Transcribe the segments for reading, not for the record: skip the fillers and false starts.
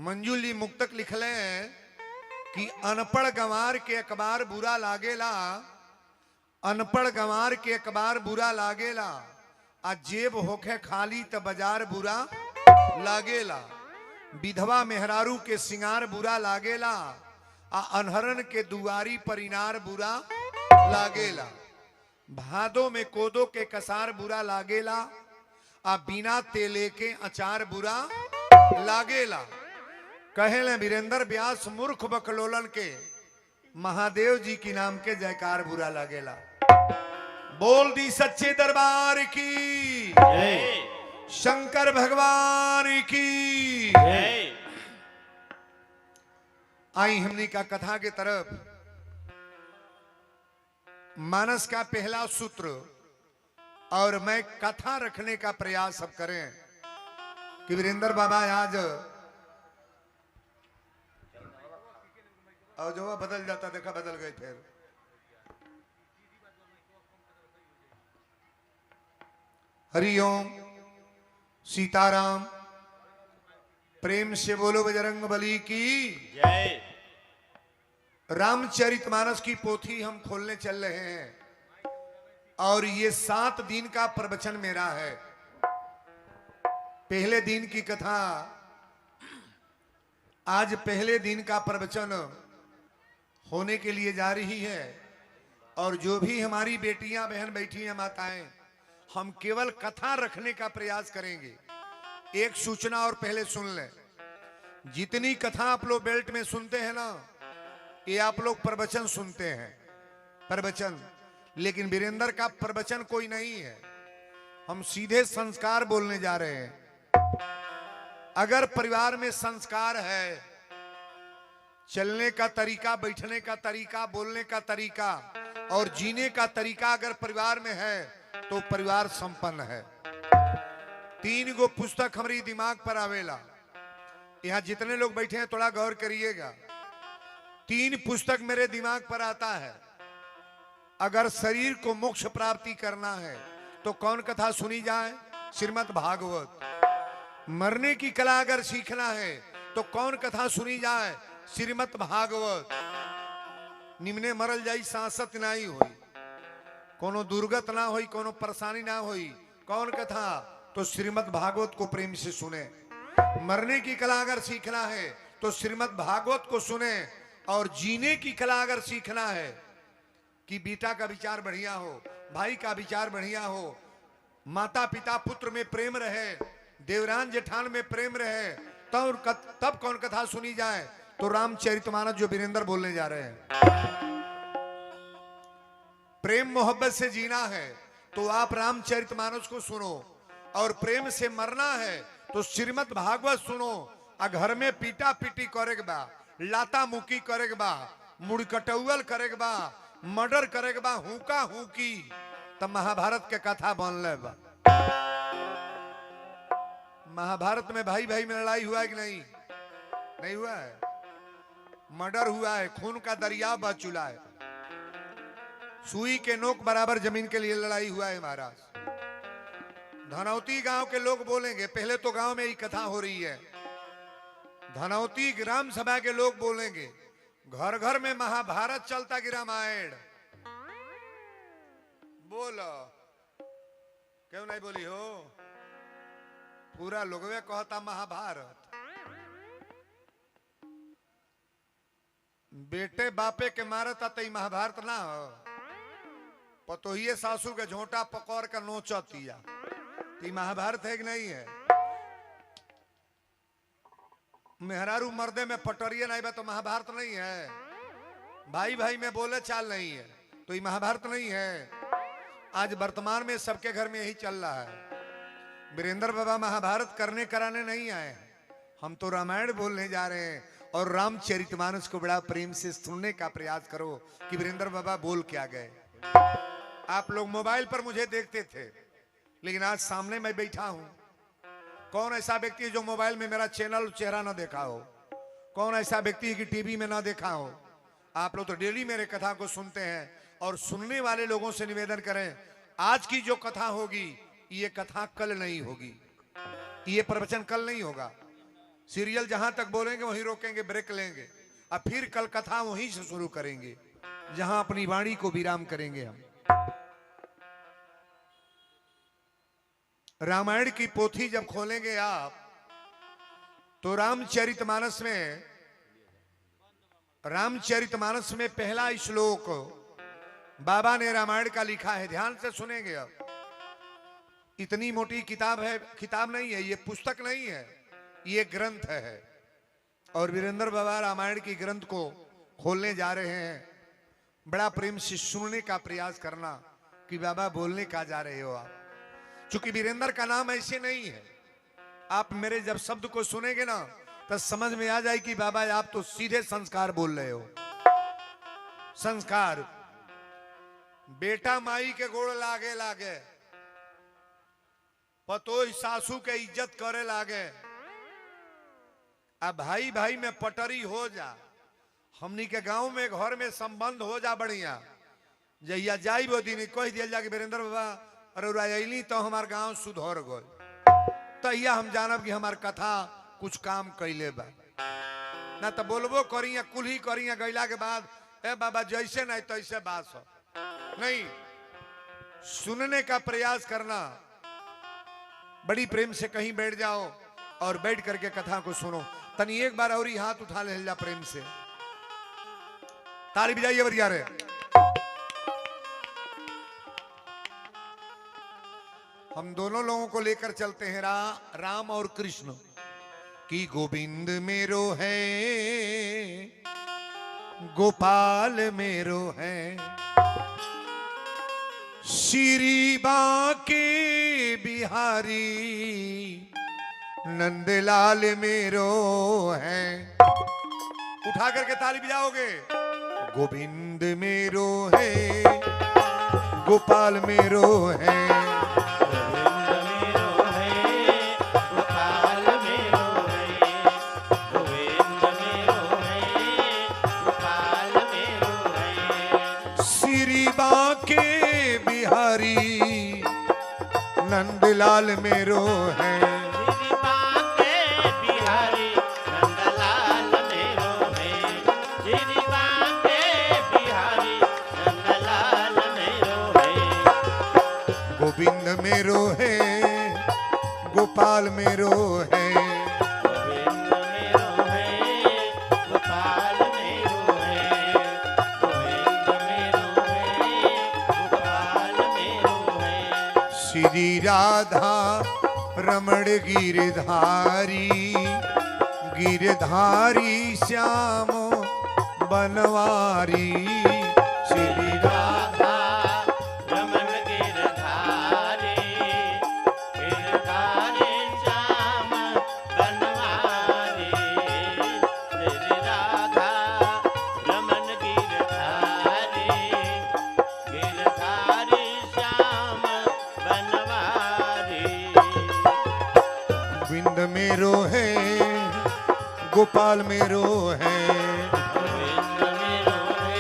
मंजूली मुक्तक लिखले हैं कि अनपढ़ गंवार के अखबार बुरा लागेला, अनपढ़ गंवार के अखबार बुरा लागेला, आ जेब होखे खाली त बाजार बुरा लागेला। विधवा मेहरारू के सिंगार बुरा लागेला, आ अनहरन के दुआरी पर इनार बुरा लागेला। भादो में कोदो के कसार बुरा लागेला, आ बिना तेले के अचार बुरा लागेला। कहेले वीरेंद्र व्यास मूर्ख बकलोलन के महादेव जी की नाम के जयकार बुरा लागेला। बोल दी सच्चे दरबार की शंकर भगवान की। आई हमनी का कथा के तरफ। मानस का पहला सूत्र और मैं कथा रखने का प्रयास अब करें कि वीरेंद्र बाबा आज और जो बदल जाता देखा बदल गए फिर। हरिओम सीताराम। प्रेम से बोलो बजरंग बली की जय। रामचरितमानस की पोथी हम खोलने चल रहे हैं और ये 7 दिन का प्रवचन मेरा है। पहले दिन की कथा, आज पहले दिन का प्रवचन होने के लिए जा रही है। और जो भी हमारी बेटियां बहन बैठी हैं, माताएं, हम केवल कथा रखने का प्रयास करेंगे। एक सूचना और पहले सुन लें, जितनी कथा आप लोग बेल्ट में सुनते हैं ना, ये आप लोग प्रवचन सुनते हैं, प्रवचन। लेकिन वीरेंद्र का प्रवचन कोई नहीं है, हम सीधे संस्कार बोलने जा रहे हैं। अगर परिवार में संस्कार है, चलने का तरीका, बैठने का तरीका, बोलने का तरीका और जीने का तरीका अगर परिवार में है तो परिवार संपन्न है। 3 गो पुस्तक हमारी दिमाग पर आवेला। यहां जितने लोग बैठे हैं थोड़ा गौर करिएगा। 3 पुस्तक मेरे दिमाग पर आता है। अगर शरीर को मोक्ष प्राप्ति करना है तो कौन कथा सुनी जाए? श्रीमद् भागवत। मरने की कला अगर सीखना है तो कौन कथा सुनी जाए? श्रीमद् भागवत। निम्ने मरल जाई सांसत नहीं हुई, कोनो दुर्गत ना हुई, कोनो परेशानी ना हुई, कौन कथा? तो श्रीमद् भागवत को प्रेम से सुने। मरने की कला अगर सीखना है तो श्रीमद् भागवत को सुने। और जीने की कला अगर सीखना है कि बेटा का विचार बढ़िया हो, भाई का विचार बढ़िया हो, माता पिता पुत्र में प्रेम रहे, देवरान जेठान में प्रेम रहे, तब कौन कथा सुनी जाए? तो रामचरितमानस जो वीरेंद्र बोलने जा रहे हैं। प्रेम मोहब्बत से जीना है तो आप रामचरितमानस को सुनो, और प्रेम से मरना है तो श्रीमद् भागवत सुनो। आ घर में पीटा पीटी करेग बा, लाता मुकी करेग बा, मुड़कटौल करेग बा, मर्डर करेग बा, हुका हुकी, तब महाभारत के कथा बनले बा। महाभारत में भाई भाई में लड़ाई हुआ है कि नहीं? नहीं हुआ है। मर्डर हुआ है, खून का दरिया बह चुला है, सुई के नोक बराबर जमीन के लिए लड़ाई हुआ है महाराज। धनौती गांव के लोग बोलेंगे, पहले तो गांव में ही कथा हो रही है, धनौती ग्राम सभा के लोग बोलेंगे घर घर में महाभारत चलता कि रामायण। बोलो क्यों नहीं बोली हो? पूरा लोगवे कहता महाभारत। बेटे बापे के मारता तो महाभारत ना हो। पतोहिए सासू के झोंटा पकड़ कर नोचतिया, महाभारत है कि नहीं है? मेहरारू मर्दे में पटरिया नहीं बा तो महाभारत नहीं है। भाई भाई में बोले चाल नहीं है तो ये महाभारत नहीं है। आज वर्तमान में सबके घर में यही चल रहा है। वीरेंद्र बाबा महाभारत करने कराने नहीं आए, हम तो रामायण बोलने जा रहे हैं। और रामचरितमानस को बड़ा प्रेम से सुनने का प्रयास करो कि वीरेंद्र बाबा बोल क्या गए। आप लोग मोबाइल पर मुझे देखते थे, लेकिन आज सामने मैं बैठा हूं। कौन ऐसा व्यक्ति है जो मोबाइल में मेरा चैनल चेहरा ना देखा हो? कौन ऐसा व्यक्ति है कि टीवी में ना देखा हो? आप लोग तो डेली मेरे कथा को सुनते हैं। और सुनने वाले लोगों से निवेदन करें, आज की जो कथा होगी ये कथा कल नहीं होगी, ये प्रवचन कल नहीं होगा। सीरियल जहां तक बोलेंगे वहीं रोकेंगे, ब्रेक लेंगे, और फिर कल कथा वहीं से शुरू करेंगे जहां अपनी वाणी को विराम करेंगे हम। रामायण की पोथी जब खोलेंगे आप तो रामचरितमानस में पहला श्लोक बाबा ने रामायण का लिखा है। ध्यान से सुनेंगे। अब इतनी मोटी किताब है, किताब नहीं है ये, पुस्तक नहीं है, ये ग्रंथ है। और वीरेंद्र बाबा रामायण की ग्रंथ को खोलने जा रहे हैं। बड़ा प्रेम से सुनने का प्रयास करना कि बाबा बोलने का जा रहे हो आप। चूंकि वीरेंद्र का नाम ऐसे नहीं है, आप मेरे जब शब्द को सुनेंगे ना तो समझ में आ जाए कि बाबा आप तो सीधे संस्कार बोल रहे हो। संस्कार, बेटा माई के गोड़ लागे लागे, पतोही सासू के इज्जत करे लागे, अब भाई भाई में पटरी हो जा, हमनी के गांव में घर में संबंध हो जा बढ़िया। जहिया जाई वो दिन कह दिया जाके वीरेंद्र बाबा अरे रायली तो हमार गांव सुधर गए, तहिया हम जानब कि हमार कथा कुछ काम कैले बा। ना तो बोलबो करिया कुल्ही करिया गैला के बाद ए बाबा जैसे नहीं तैसे बात हो नहीं। सुनने का प्रयास करना, बड़ी प्रेम से कहीं बैठ जाओ और बैठ करके कथा को सुनो। तनी एक बार और ही हाथ उठा ले जा प्रेम से, ताली बजाइए बढ़िया रे। हम दोनों लोगों को लेकर चलते हैं राम और कृष्ण की। गोविंद मेरो है, गोपाल मेरो है, श्री बांके बिहारी नंदलाल मेरो है। उठा करके ताली बजाओगे। गोविंद मेरो है, गोपाल मेरो है, नंदलाल मेरो है, बिहारी नंदलाल मेरो है, बिहारी नंदलाल मेरो है। गोविंद मेरो है, गोपाल मेरो है, गोविंद मेरो है, गोपाल मेरो है, गोविंद मेरो है, गोपाल मेरो है। श्री राधा रमण गिरधारी, गिरधारी श्याम बनवारी। श्री राधा रमण गिरधारी, गिरधारी श्याम बनवारी। श्री राधा रमण गिरधारी, गिरधारी श्याम बनवारी। गोविंद मेरो है, गोपाल मेरो है, गोविंद मेरो है,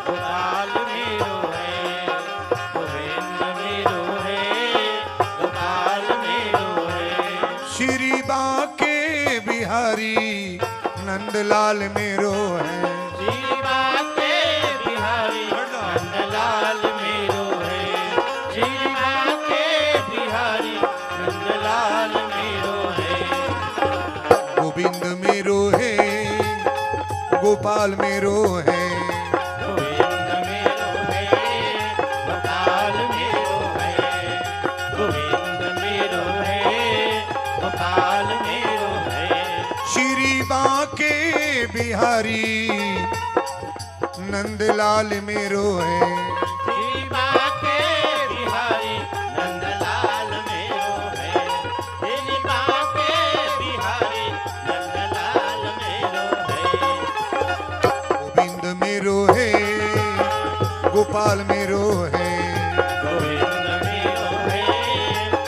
गोपाल मेरो है, गोविंद मेरो है, गोपाल मेरो है। श्री बांके बिहारी नंदलाल मेरो है। श्री बांके बिहारी नंदलाल मेरो है, श्री बांके बिहारी नंदलाल मेरो है। गोविंद मेरो है, गोपाल मेरो है, गोविंद मेरो है, गोपाल मेरो है, गोविंद मेरो है, गोपाल मेरो है। श्री बांके बिहारी नंदलाल मेरो है। श्री बांके बिहारी नंदलाल मेरो है, श्री बांके बिहारी नंदलाल मेरो है। गोविंद मेरो है, गोपाल मेरो है, गोविंद मेरो है,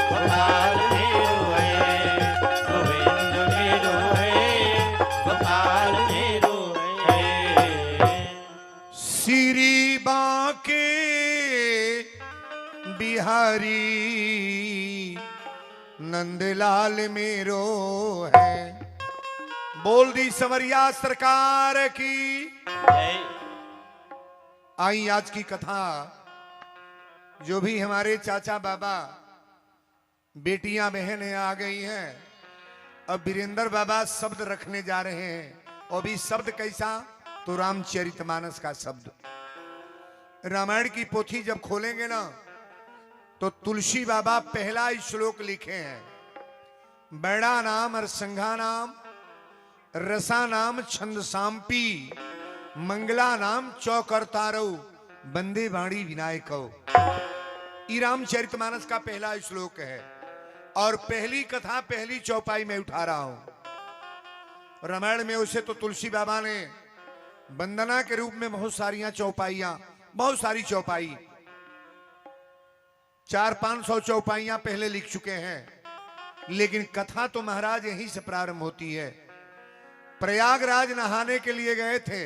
गोपाल मेरो है, गोविंद मेरो है, गोपाल मेरो है। श्री बांके बिहारी नंदलाल मेरो है। बोल दी समरिया सरकार की। जय। आई आज की कथा, जो भी हमारे चाचा बाबा बेटियां बहनें आ गई हैं, अब वीरेंद्र बाबा शब्द रखने जा रहे हैं। और भी शब्द कैसा, तो रामचरितमानस का शब्द। रामायण की पोथी जब खोलेंगे ना, तो तुलसी बाबा पहला श्लोक लिखे हैं, बैड़ा नाम और संघा नाम, रसा नाम छंद सांपी, मंगला नाम चौकरतारऊ, बंदे बाणी विनायको। ये रामचरितमानस का पहला श्लोक है और पहली कथा पहली चौपाई में उठा रहा हूं। रामायण में उसे तो तुलसी बाबा ने वंदना के रूप में बहुत सारियां चौपाइयां, बहुत सारी चौपाई, 400-500 चौपाइयां पहले लिख चुके हैं। लेकिन कथा तो महाराज यहीं से प्रारंभ होती है। प्रयागराज नहाने के लिए गए थे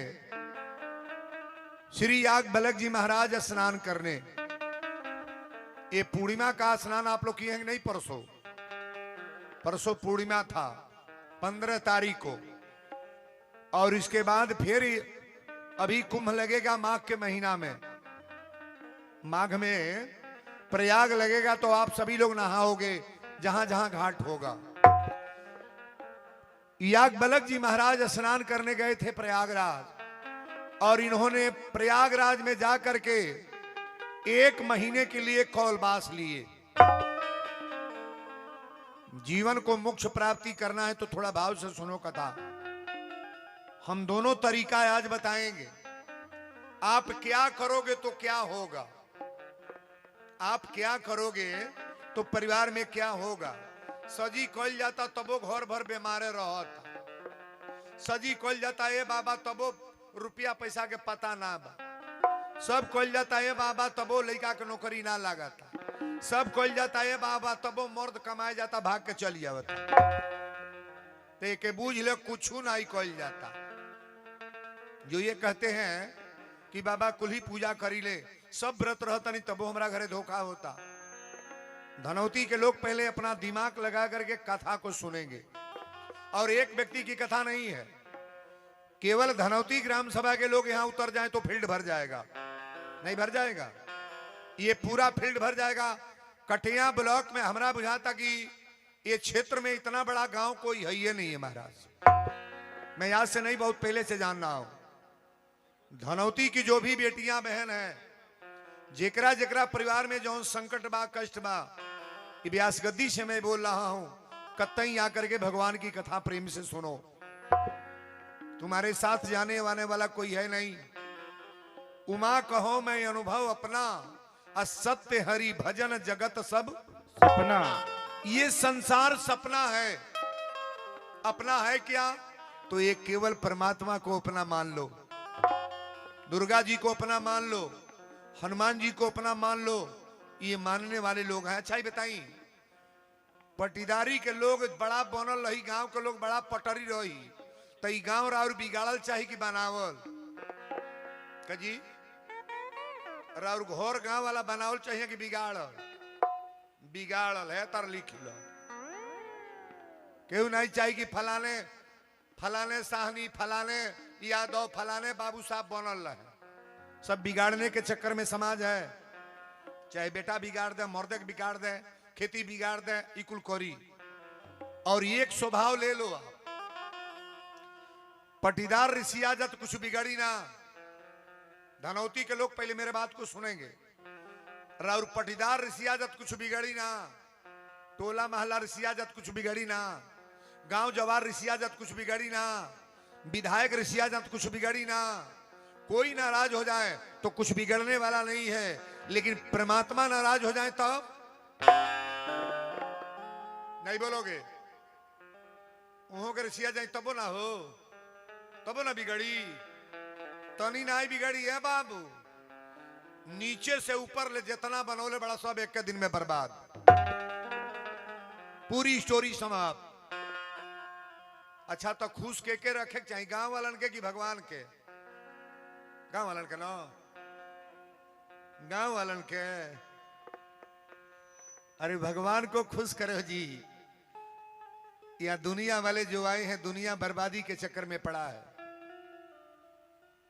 श्री याग बलक जी महाराज स्नान करने। ये पूर्णिमा का स्नान आप लोग किए हैं नहीं? परसों पूर्णिमा था 15 तारीख को, और इसके बाद फिर अभी कुंभ लगेगा माघ के महीना में। माघ में प्रयाग लगेगा तो आप सभी लोग नहाओगे जहां जहां घाट होगा। याग बलक जी महाराज स्नान करने गए थे प्रयागराज, और इन्होंने प्रयागराज में जाकर के 1 महीने के लिए कौलबास लिए। जीवन को मोक्ष प्राप्ति करना है तो थोड़ा भाव से सुनो कथा। हम दोनों तरीका आज बताएंगे। आप क्या करोगे तो क्या होगा, आप क्या करोगे तो परिवार में क्या होगा। सजी कल जाता तबो घर भर बीमारे रहता, सजी कल जाता ये बाबा तबो रुपया पैसा के पता ना बा, सब कल जाता है बाबा तबो लड़का के नौकरी ना लगाता, सब कल जाता है बाबा तबो मर्द कमाए जाता भाग के चल जाता। ते के बूझ ले कुछ ना ही कल जाता। जो ये कहते हैं कि बाबा कुल ही पूजा करी ले, सब व्रत रहता नहीं तबो हमारा घरे धोखा होता। धनौती के लोग पहले अपना दिमाग लगा करके कथा को सुनेंगे, और एक व्यक्ति की कथा नहीं है। केवल धनौती ग्राम सभा के लोग यहां उतर जाएं तो फील्ड भर जाएगा, नहीं भर जाएगा, ये पूरा फील्ड भर जाएगा। कटिया ब्लॉक में हमारा बुझाता कि ये क्षेत्र में इतना बड़ा गांव कोई है ही नहीं है महाराज। मैं आज से नहीं, बहुत पहले से जान रहा हूं। धनौती की जो भी बेटियां बहन हैं, जेकरा जेकरा परिवार में जो संकट बा कष्ट बा, ये व्यास गद्दी से मैं बोल रहा हूं, कतई आकर के भगवान की कथा प्रेम से सुनो। तुम्हारे साथ जाने वाने वाला कोई है नहीं। उमा कहो मैं अनुभव अपना, असत्य हरि भजन जगत सब सपना। ये संसार सपना है। अपना है क्या, तो ये केवल परमात्मा को अपना मान लो, दुर्गा जी को अपना मान लो, हनुमान जी को अपना मान लो। ये मानने वाले लोग हैं। अच्छा ही बताई, पटीदारी के लोग बड़ा बनल रही, गांव के लोग बड़ा पटरी रही, तो ई गांव राउर बिगाड़ल चाहिए कि बनावल कजी, राउर घोर गांव वाला बनावल चाहिए कि बिगाड़ल? बिगाड़ल है तर लिख लो। क्यों नहीं चाहिए कि फलाने फलाने साहनी, फलाने यादव, फलाने बाबू साहब बनल रहे। सब बिगाड़ने के चक्कर में समाज है। चाहे बेटा बिगाड़ दे, मर्दे बिगाड़ दे, खेती बिगाड़ दे, इकुल कोरी। और एक स्वभाव ले लो आप, पटीदार ऋषिया जत कुछ बिगड़ी ना। धनौती के लोग पहले मेरे बात को सुनेंगे। और पटीदार ऋषिया जत कुछ बिगड़ी ना, टोला महला ऋषिया जत कुछ बिगड़ी ना, गांव जवार ऋषिया जत कुछ बिगड़ी ना, विधायक ऋषिया जत कुछ बिगड़ी ना। कोई नाराज हो जाए तो कुछ बिगड़ने वाला नहीं है, लेकिन परमात्मा नाराज हो जाए तब नहीं बोलोगे। के ऋषिया जाए तबो ना हो, तबो ना बिगड़ी, तनी ना बिगड़ी है बाबू। नीचे से ऊपर ले जितना बनौले बड़ा सब एक के दिन में बर्बाद, पूरी स्टोरी समाप्त। अच्छा तो खुश के रखे चाहिए, गांव वालन के कि भगवान के? गांव वालन के ना, गांव वालन के। अरे भगवान को खुश करो जी। या दुनिया वाले जो आए हैं दुनिया बर्बादी के चक्कर में पड़ा है।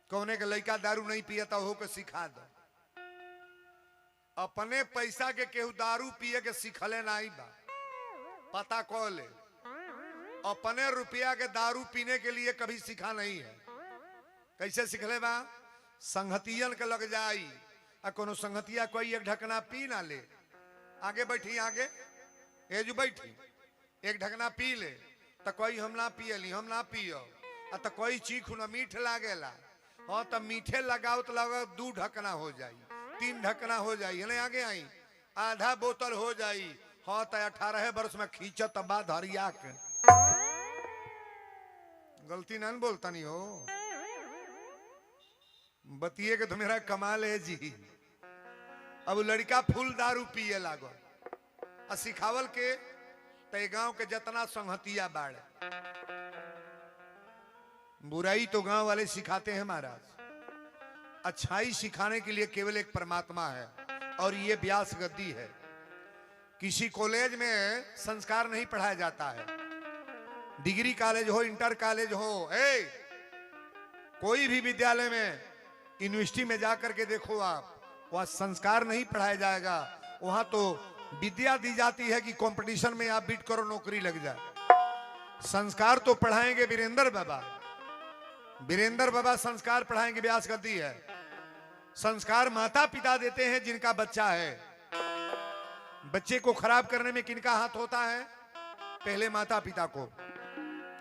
कौने का लड़का दारू नहीं पियता हो के सिखा दो। अपने पैसा के केहू दारू पिए के सिखले नहीं बा, पता कौले। अपने रुपया के दारू पीने के लिए कभी सीखा नहीं है। कैसे सिखले बा? संगतियन के लग जाई आ कोनो संगतिया कोई एक ढकना पी ना ले, आगे बैठी आगे एजू बैठी एक ढकना पी ले तो कोई हम ना पियली हम ना पियो आ तो कोई चीखू ना मीठ लागेला। हाँ तो मीठे लगाओ तो लगा 2 ढकना हो जाई 3 ढकना हो जाई है ना, आगे आई आधा बोतल हो जाई। हाँ तो 18 वर्ष में खींचत बाद हरिया के गलती ना बोलता नहीं हो, बतिए के तो मेरा कमाल है जी। अब लड़का फुल दारू पिए लागो आ सिखावल के ते गांव के जितना संगतिया बाढ़। बुराई तो गांव वाले सिखाते हैं महाराज, अच्छाई सिखाने के लिए केवल एक परमात्मा है और ये व्यास गद्दी है। किसी कॉलेज में संस्कार नहीं पढ़ाया जाता है, डिग्री कॉलेज हो इंटर कॉलेज हो, कोई भी विद्यालय में यूनिवर्सिटी में जाकर के देखो आप, वहां संस्कार नहीं पढ़ाया जाएगा। वहां तो विद्या दी जाती है कि कंपटीशन में आप बीट करो नौकरी लग जाए। संस्कार तो पढ़ाएंगे वीरेंद्र बाबा, वीरेंद्र बाबा संस्कार पढ़ाएंगे, व्यास गद्दी है। संस्कार माता पिता देते हैं जिनका बच्चा है। बच्चे को खराब करने में किनका हाथ होता है? पहले माता पिता को।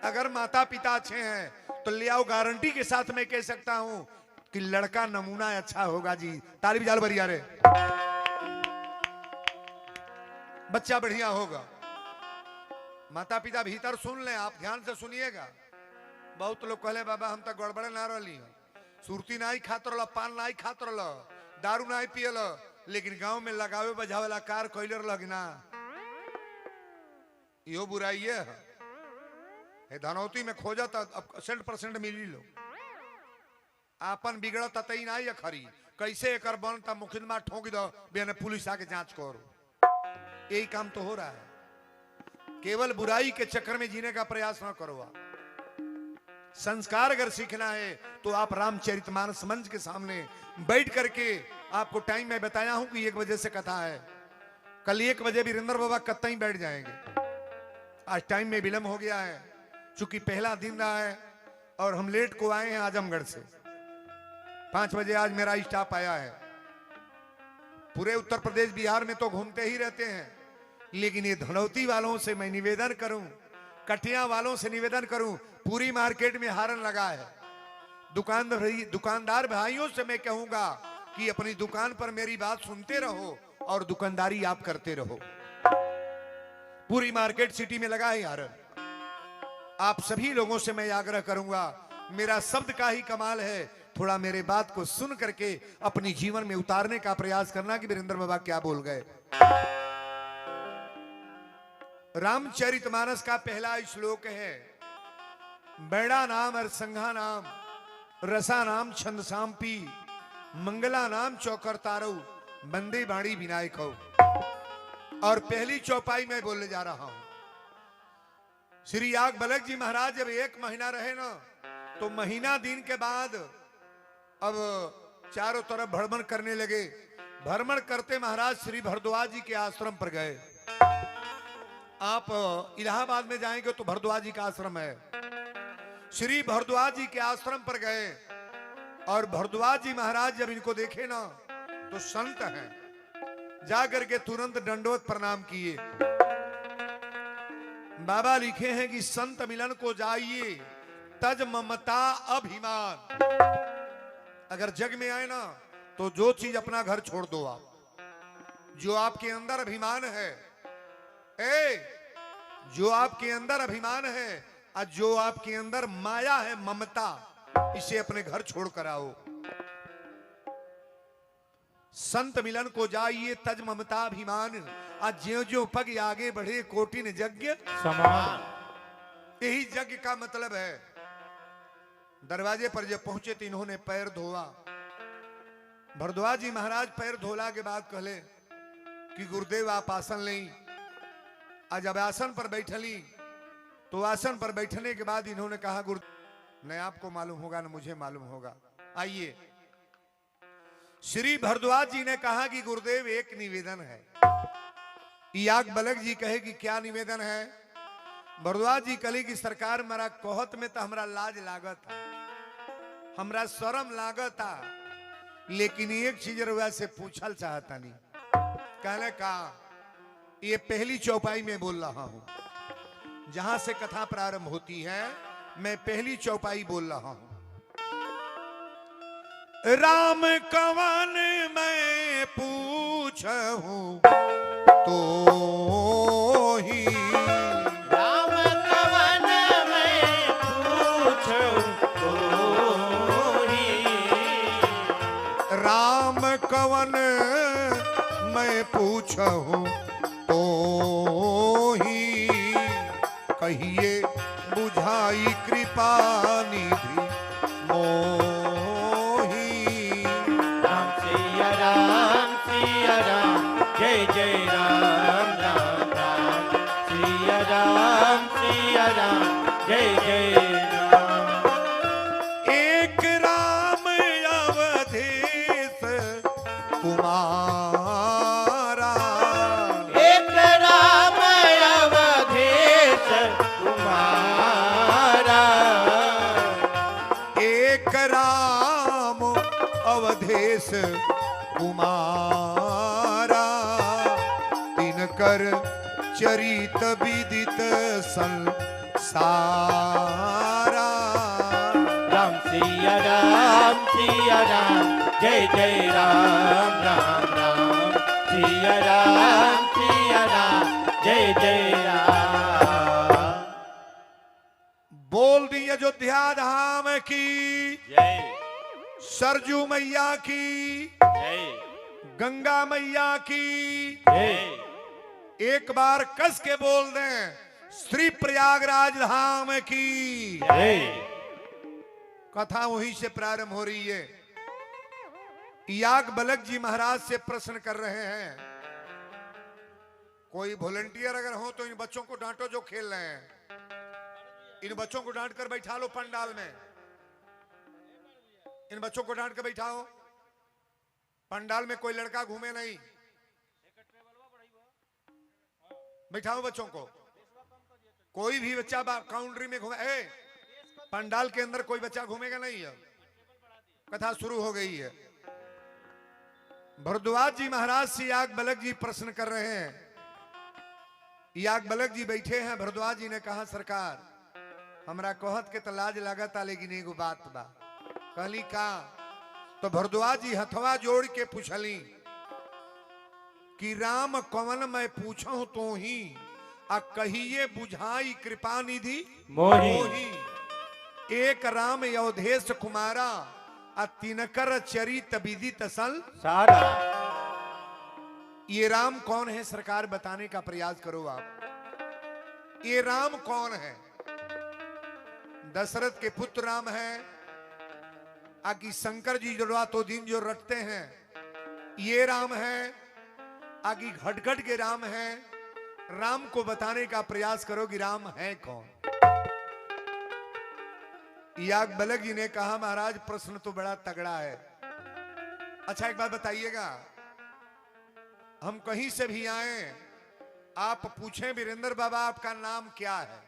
अगर माता पिता अच्छे हैं तो ले आओ, गारंटी के साथ मैं कह सकता हूं कि लड़का नमूना अच्छा होगा जी। ताली बजा लो बढ़िया रे, बच्चा बढ़िया होगा। माता पिता भीतर सुन ले, आप ध्यान से सुनिएगा। बहुत लोग कहले बाबा हम तो गड़बड़े ना रही, सुरती ना ही खात रहा, पान ना ही खात रहा, दारू ना ही पियल, लेकिन गांव में लगावे बजावे वाला कार कैले रहा, यो बुराई है। धनौती में खोजा तो अब 100% मिली लो, आपन बिगड़त तई ना ही खरी। कैसे एक बनता मुकदमा ठोक दो, बेने पुलिस आके जांच करो। यही काम तो हो रहा है। केवल बुराई के चक्कर में जीने का प्रयास ना करो। संस्कार अगर सीखना है तो आप रामचरितमानस मंच के सामने बैठ करके, आपको टाइम मैं बताया हूं कि 1 बजे से कथा है, कल 1 बजे वीरेंद्र बाबा कत्ता ही बैठ जाएंगे। आज टाइम में विलंब हो गया है, चूंकि पहला दिन रहा है और हम लेट को आए हैं आजमगढ़ से। 5 बजे आज मेरा स्टाफ आया है। पूरे उत्तर प्रदेश बिहार में तो घूमते ही रहते हैं, लेकिन ये धनौती वालों से मैं निवेदन करूं, कटिया वालों से निवेदन करूं, पूरी मार्केट में हारन लगा है। दुकानदार भाइयों से मैं कहूंगा कि अपनी दुकान पर मेरी बात सुनते रहो और दुकानदारी आप करते रहो। पूरी मार्केट सिटी में लगा है हारन। आप सभी लोगों से मैं आग्रह करूंगा, मेरा शब्द का ही कमाल है, थोड़ा मेरे बात को सुन करके अपनी जीवन में उतारने का प्रयास करना कि वीरेंद्र बाबा क्या बोल गए। रामचरितमानस का पहला श्लोक है, बैड़ा नाम और संघा नाम, रसा नाम छंद सांपी, मंगला नाम चौकर तारऊ, बंदे बाणी विनायक हो। और पहली चौपाई में बोलने जा रहा हूं। श्री याग बलक जी महाराज जब 1 महीना रहे ना, तो महीना दिन के बाद अब चारों तरफ भ्रमण करने लगे। भ्रमण करते महाराज श्री भरद्वाज जी के आश्रम पर गए। आप इलाहाबाद में जाएंगे तो भरद्वाज जी का आश्रम है। श्री भरद्वाज जी के आश्रम पर गए और भरद्वाज जी महाराज जब इनको देखे ना तो संत हैं, जाकर के तुरंत दंडवत प्रणाम किए। बाबा लिखे हैं कि संत मिलन को जाइए तज ममता अभिमान। अगर जग में आए ना तो जो चीज अपना घर छोड़ दो आप। जो आपके अंदर अभिमान है, जो आपके अंदर अभिमान है और जो आपके अंदर माया है ममता, इसे अपने घर छोड़ कर आओ। संत मिलन को जाइए तज ममता अभिमान, आज ज्यो ज्यो पग आगे बढ़े कोटिन यज्ञ समान। यही यज्ञ का मतलब है। दरवाजे पर जब पहुंचे तो इन्होंने पैर धोआ। भरद्वाज जी महाराज पैर धोला के बाद कहले कि गुरुदेव आप आसन लें। आज जब आसन पर बैठली तो आसन पर बैठने के बाद इन्होंने कहा गुरु न आपको मालूम होगा न मुझे मालूम होगा, आइए। श्री भरद्वाज जी ने कहा कि गुरुदेव एक निवेदन है। याग बलक जी कहे कि क्या निवेदन है? भरद्वाज जी कहे कि सरकार मरा कहत में तो हमरा लाज लागत, हमरा शर्म लागत, लेकिन एक चीज रुआ से पूछल चाहता नहीं। कहने का ये पहली चौपाई में बोल रहा हूं, जहां से कथा प्रारंभ होती है, मैं पहली चौपाई बोल रहा हूं। राम कवन मैं पूछूं तो ही, राम कवन मैं पूछूं तो ही, राम कवन मैं पूछूं तो ही, कहिए बुझाई कृपा निधि मोही। राम सिया राम जय जय राम राम राम, सिया राम जय जय राम। एक राम अवधेश कुमारा, एक राम अवधेश कुमारा, एक राम अवधेश कुमारा, तिनकर चरित विदित संसारा। राम सिया राम जय जय राम राम राम, सिया राम जय जय राम। बोल दी अयोध्या धाम की, जय सरजू मैया की, जय गंगा मैया की। जय। एक बार कस के बोल दें, श्री प्रयागराज धाम की। जय। कथा वहीं से प्रारंभ हो रही है। याग बलक जी महाराज से प्रश्न कर रहे हैं, कोई वॉलंटियर अगर हो तो इन बच्चों को डांटो जो खेल रहे हैं। इन बच्चों को डांट कर बैठा लो पंडाल में, इन बच्चों को डांट कर बैठाओ। पंडाल में कोई लड़का घूमे नहीं, बैठाओ बच्चों को। कोई भी बच्चा काउंट्री में घूमे, पंडाल के अंदर कोई बच्चा घूमेगा नहीं है। कथा शुरू हो गई है। भरद्वाज जी महाराज से याग बलक जी प्रश्न कर रहे हैं। याग बलक जी बैठे हैं। भरद्वाज जी ने कहा सरकार हमरा कहत के तो लाज लागता, लेकिन एगो बात बा। कहली का? तो भरद्वाज जी हथवा जोड़ के पूछली कि राम कवन मैं पूछूं तो ही, आ कहिए बुझाई कृपा निधि मोही। एक राम अवधेश कुमारा, आ तिनकर चरित विदित संसारा। ये राम कौन है सरकार बताने का प्रयास करो आप। ये राम कौन है? दशरथ के पुत्र राम है, आकि शंकर जी जो रातों दिन जो रटते हैं ये राम है, आकि घटघट के राम है। राम को बताने का प्रयास करो कि राम है कौन। याग बलक जी ने कहा महाराज प्रश्न तो बड़ा तगड़ा है। अच्छा एक बात बताइएगा, हम कहीं से भी आए, आप पूछें वीरेंद्र बाबा आपका नाम क्या है,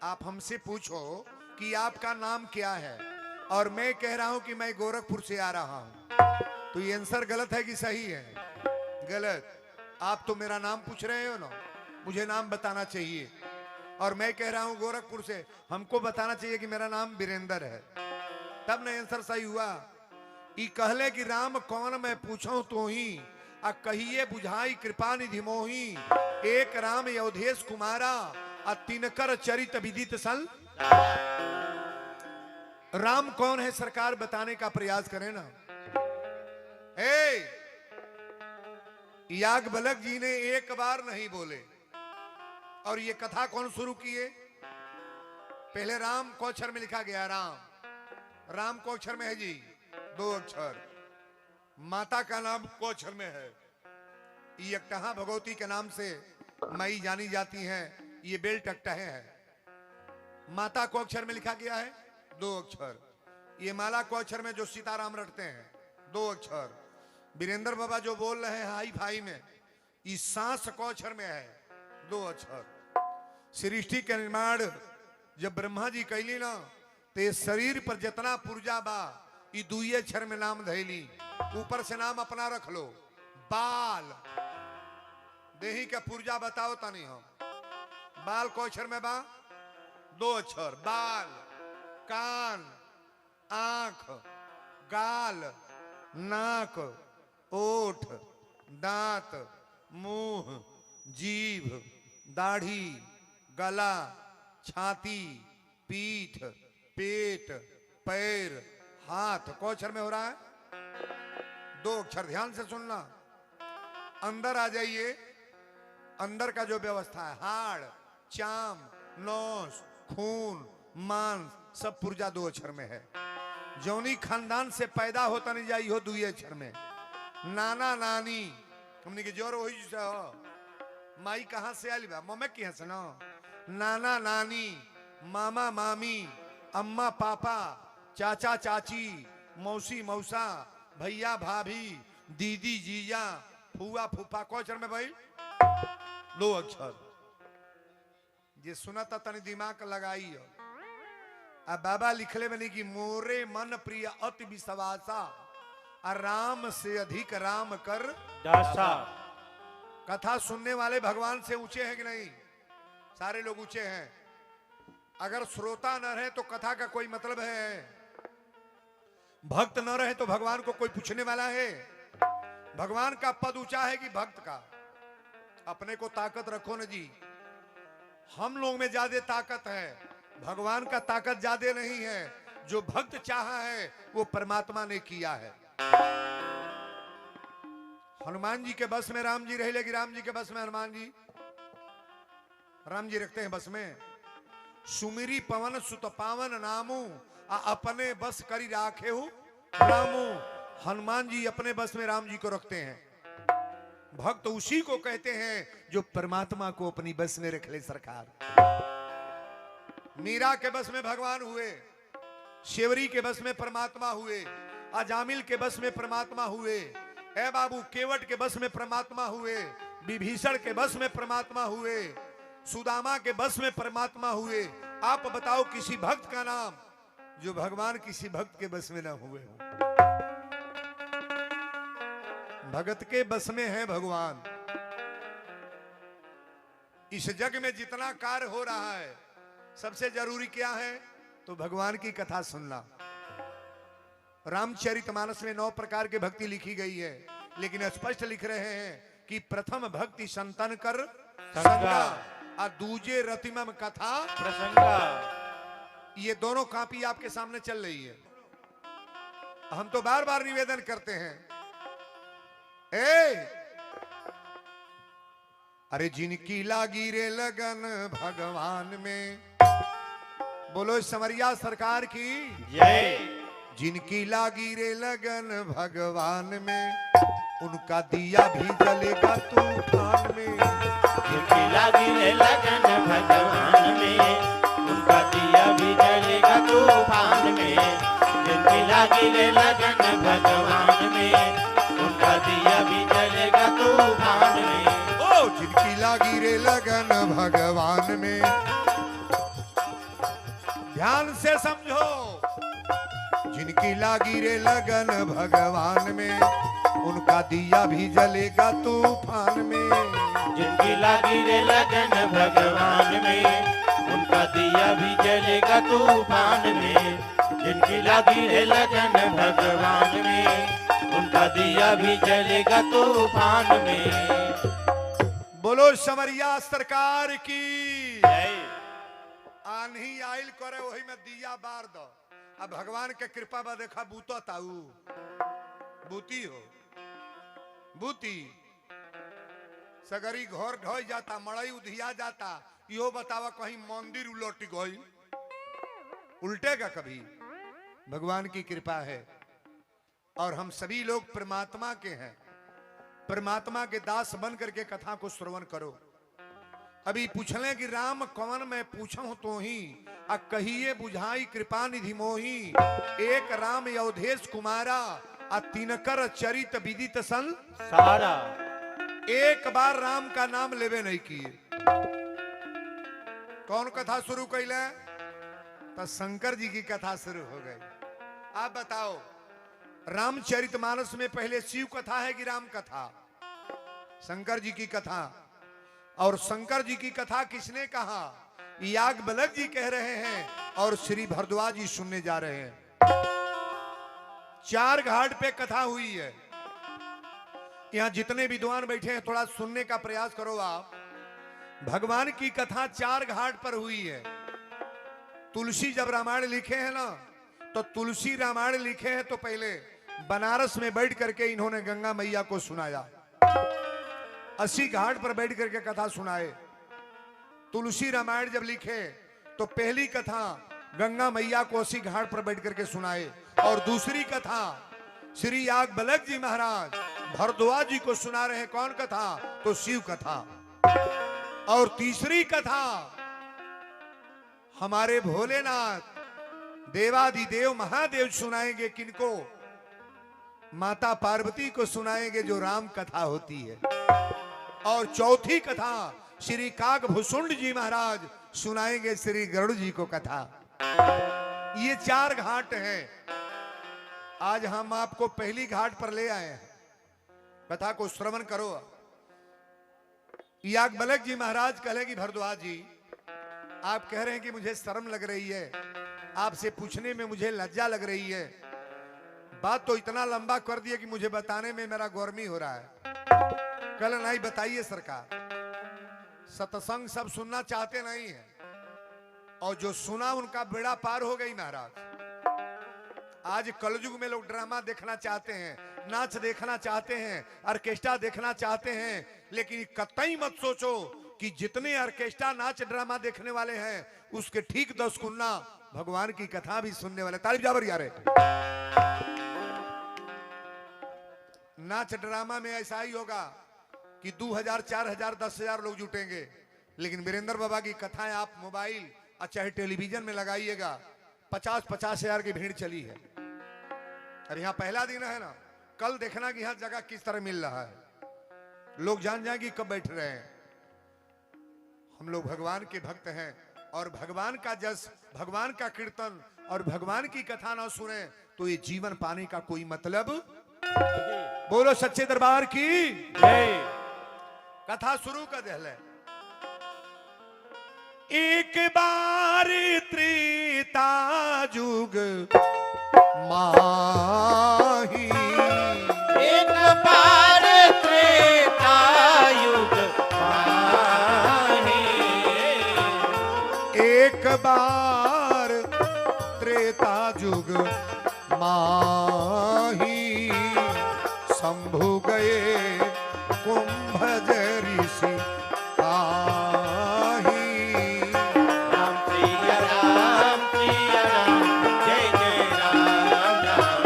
आप हमसे पूछो कि आपका नाम क्या है, और मैं कह रहा हूं कि मैं गोरखपुर से आ रहा हूं, तो ये आंसर गलत है कि सही है? गलत। आप तो मेरा नाम पूछ रहे हो ना, मुझे नाम बताना चाहिए। और मैं कह रहा हूं गोरखपुर से, हमको बताना चाहिए कि मेरा नाम वीरेंद्र है, तब ना आंसर सही हुआ। ई कहले कि राम कौन मैं पूछूं तो ही, आ कहिए बुझाई कृपा निधि मोही। एक राम अवधेश कुमारा, आ तिनकर चरित विदित सल। राम कौन है सरकार बताने का प्रयास करें ना। याग बलक जी ने एक बार नहीं बोले, और ये कथा कौन शुरू किए? पहले राम को अक्षर में लिखा गया, राम। राम को अक्षर में है जी 2 अक्षर। माता का नाम को अक्षर में है। ये एकटहा भगवती के नाम से माई जानी जाती हैं। ये बेल टकटहे है। माता को अक्षर में लिखा गया है 2 अक्षर। ये माला को अक्षर में जो सीताराम रटते हैं 2 अक्षर। वीरेंद्र बाबा जो बोल रहे हैं हाई फाई में, इस सांस को अक्षर में है 2 अक्षर। सृष्टि के निर्माण जब ब्रह्मा जी कैली ना, तो ये शरीर पर जितना पुर्जा बा ये 2 अक्षर में नाम धैली। ऊपर से नाम अपना रख लो, बाल। देही का पुर्जा बताओ तनी हम। बाल को अक्षर में बा 2 अक्षर। बाल, कान, आंख, गाल, नाक, ओठ, दांत, मुंह, जीभ, दाढ़ी, गला, छाती, पीठ, पेट, पैर, हाथ। कौ अक्षर में हो रहा है? 2 अक्षर। ध्यान से सुनना। अंदर आ जाइए। अंदर का जो व्यवस्था है, हाड़, चाम, नौस, खून, मांस, सब पुर्जा 2 अक्षर में है। जौनी खानदान से पैदा होता नहीं जाई हो 2 अक्षर में। नाना नानी हमने के जोर वही से हो। माई कहां से आली बा? मम्मी की हंस ना। नाना नानी, मामा मामी, अम्मा पापा, चाचा चाची, मौसी मौसा, भैया भाभी, दीदी जीजा, फुआ फूफा। कौ अक्षर में भाई? 2 अक्षर। ये सुना था तनी दिमाग लगाई हो। अब बाबा लिखले बनी कि मोरे मन प्रिय अति विश्वासा, राम से अधिक राम कर दासा। कथा सुनने वाले भगवान से ऊंचे हैं कि नहीं? सारे लोग ऊंचे हैं। अगर श्रोता न रहे तो कथा का कोई मतलब है? भक्त न रहे तो भगवान को कोई पूछने वाला है? भगवान का पद ऊंचा है कि भक्त का? अपने को ताकत रखो न जी। हम लोग में ज्यादा ताकत है, भगवान का ताकत ज्यादा नहीं है। जो भक्त चाहा है वो परमात्मा ने किया है। हनुमान जी के बस में राम जी रहे, लेकिन राम जी के बस में हनुमान जी। राम जी रखते हैं बस में। सुमिरी पवन सुत पावन नामू, अपने बस करी राखे हूं रामू। हनुमान जी अपने बस में राम जी को रखते हैं। भक्त उसी को कहते हैं जो परमात्मा को अपनी बस में रख ले। सरकार मीरा के बस में भगवान हुए, शेवरी के बस में परमात्मा हुए, अजामिल के बस में परमात्मा हुए, ए बाबू केवट के बस में परमात्मा हुए, विभीषण के बस में परमात्मा हुए, सुदामा के बस में परमात्मा हुए। आप बताओ किसी भक्त का नाम जो भगवान किसी भक्त के बस में ना हुए हो? भगत के बस में है भगवान। इस जग में जितना कार्य हो रहा है, सबसे जरूरी क्या है? तो भगवान की कथा सुनना। रामचरितमानस में 9 प्रकार की भक्ति लिखी गई है, लेकिन स्पष्ट लिख रहे हैं कि प्रथम भक्ति संतन कर संगा, और दूजे रतिमम कथा प्रसंगा। ये दोनों कॉपी आपके सामने चल रही है। हम तो बार बार निवेदन करते हैं, अरे जिनकी लागी रे लगन भगवान में, बोलो समरिया सरकार की जय। जिनकी लागी रे लगन भगवान में, उनका दिया भी जलेगा तूफान में। जिनकी लागी रे लगन भगवान में, उनका दिया भी जलेगा तूफान में। जिनकी लागी रे लगन भगवान में, उनका दिया भी जलेगा तूफान में। ओ जिनकी लागी रे लगन भगवान में, ध्यान से समझो। जिनकी लागी रे लगन भगवान में, उनका दिया भी जलेगा तूफान में। जिनकी लागी रे लगन भगवान में, उनका दिया भी जलेगा तूफान में। जिनकी लागी रे लगन भगवान में, उनका दिया भी जलेगा तूफान में। बोलो समरिया सरकार की जय। आन्ही आइल करे वही में दिया बार दो। अब भगवान के कृपा बा देखा बूतो ताऊ बूती हो बूती सगरी घर ढोई जाता, मड़ई उधिया जाता। यो बतावा कहीं मंदिर उलट गई? उल्टेगा कभी? भगवान की कृपा है और हम सभी लोग परमात्मा के हैं। परमात्मा के दास बन करके कथा को श्रवण करो। अभी पूछले कि राम कौन, मैं पूछूं तो ही आ कहिए बुझाई कृपा निधि मोही, एक राम अवधेश कुमारा, आ तिनकर चरित विदित सन सारा। एक बार राम का नाम लेवे नहीं किए। कौन कथा शुरू कैले? तो शंकर जी की कथा शुरू हो गई। आप बताओ, रामचरितमानस में पहले शिव कथा है कि राम कथा? शंकर जी की कथा। और शंकर जी की कथा किसने कहा? याज्ञवल्क्य जी कह रहे हैं और श्री भारद्वाज जी सुनने जा रहे हैं। 4 घाट पे कथा हुई है। यहां जितने विद्वान बैठे हैं थोड़ा सुनने का प्रयास करो आप। भगवान की कथा 4 घाट पर हुई है। तुलसी जब रामायण लिखे हैं ना, तो तुलसी रामायण लिखे हैं तो पहले बनारस में बैठ करके इन्होंने गंगा मैया को सुनाया। 80 घाट पर बैठ करके कथा सुनाए। तुलसी रामायण जब लिखे तो पहली कथा गंगा मैया को 80 घाट पर बैठ करके सुनाए, और दूसरी कथा श्री याज्ञवल्क्य जी महाराज भारद्वाज जी को सुना रहे हैं। कौन कथा? तो शिव कथा। और तीसरी कथा हमारे भोलेनाथ देवादिदेव महादेव सुनाएंगे। किनको? माता पार्वती को सुनाएंगे, जो राम कथा होती है। और चौथी कथा श्री काकभूषुंड जी महाराज सुनाएंगे श्री गरुड़ जी को कथा। ये 4 घाट हैं। आज हम आपको पहली घाट पर ले आए हैं। कथा को श्रवण करो। याज्ञवल्क्य जी महाराज कहे कि भारद्वाज जी, आप कह रहे हैं कि मुझे शर्म लग रही है, आपसे पूछने में मुझे लज्जा लग रही है। बात तो इतना लंबा कर दिए कि मुझे बताने में मेरा गौरमी हो रहा है। कल नहीं बताइए सरकार। सत्संग सब सुनना चाहते नहीं है, और जो सुना उनका बेड़ा पार हो गई महाराज। आज कलयुग में लोग ड्रामा देखना चाहते हैं, नाच देखना चाहते हैं, ऑर्केस्ट्रा देखना चाहते हैं, लेकिन कतई मत सोचो कि जितने ऑर्केस्ट्रा नाच ड्रामा देखने वाले हैं उसके ठीक 10 गुना भगवान की कथा भी सुनने वाले। तारीफ जाबर यारे। नाच ड्रामा में ऐसा ही होगा कि 2000, 4000, 10,000 लोग जुटेंगे, लेकिन वीरेंद्र बाबा की कथाएं आप मोबाइल और चाहे टेलीविजन में लगाइएगा, 50-50 हजार की भीड़ चली है। और यहाँ पहला दिन है ना, कल देखना कि यहाँ जगह किस तरह मिल रहा है। लोग जान जाएंगे कब बैठ रहे हैं। हम लोग भगवान के भक्त हैं, और भगवान का जस, भगवान का कीर्तन और भगवान की कथा ना सुने तो ये जीवन पाने का कोई मतलब। बोलो सच्चे दरबार की जय। कथा शुरू कर दे। एक बार त्रेता जुग माही, एक बार त्रेता युग माही, एक बार त्रेता जुग माही, शंभु गए कुंभज ऋषि आही। राम सिया राम, जय जय राम राम राम,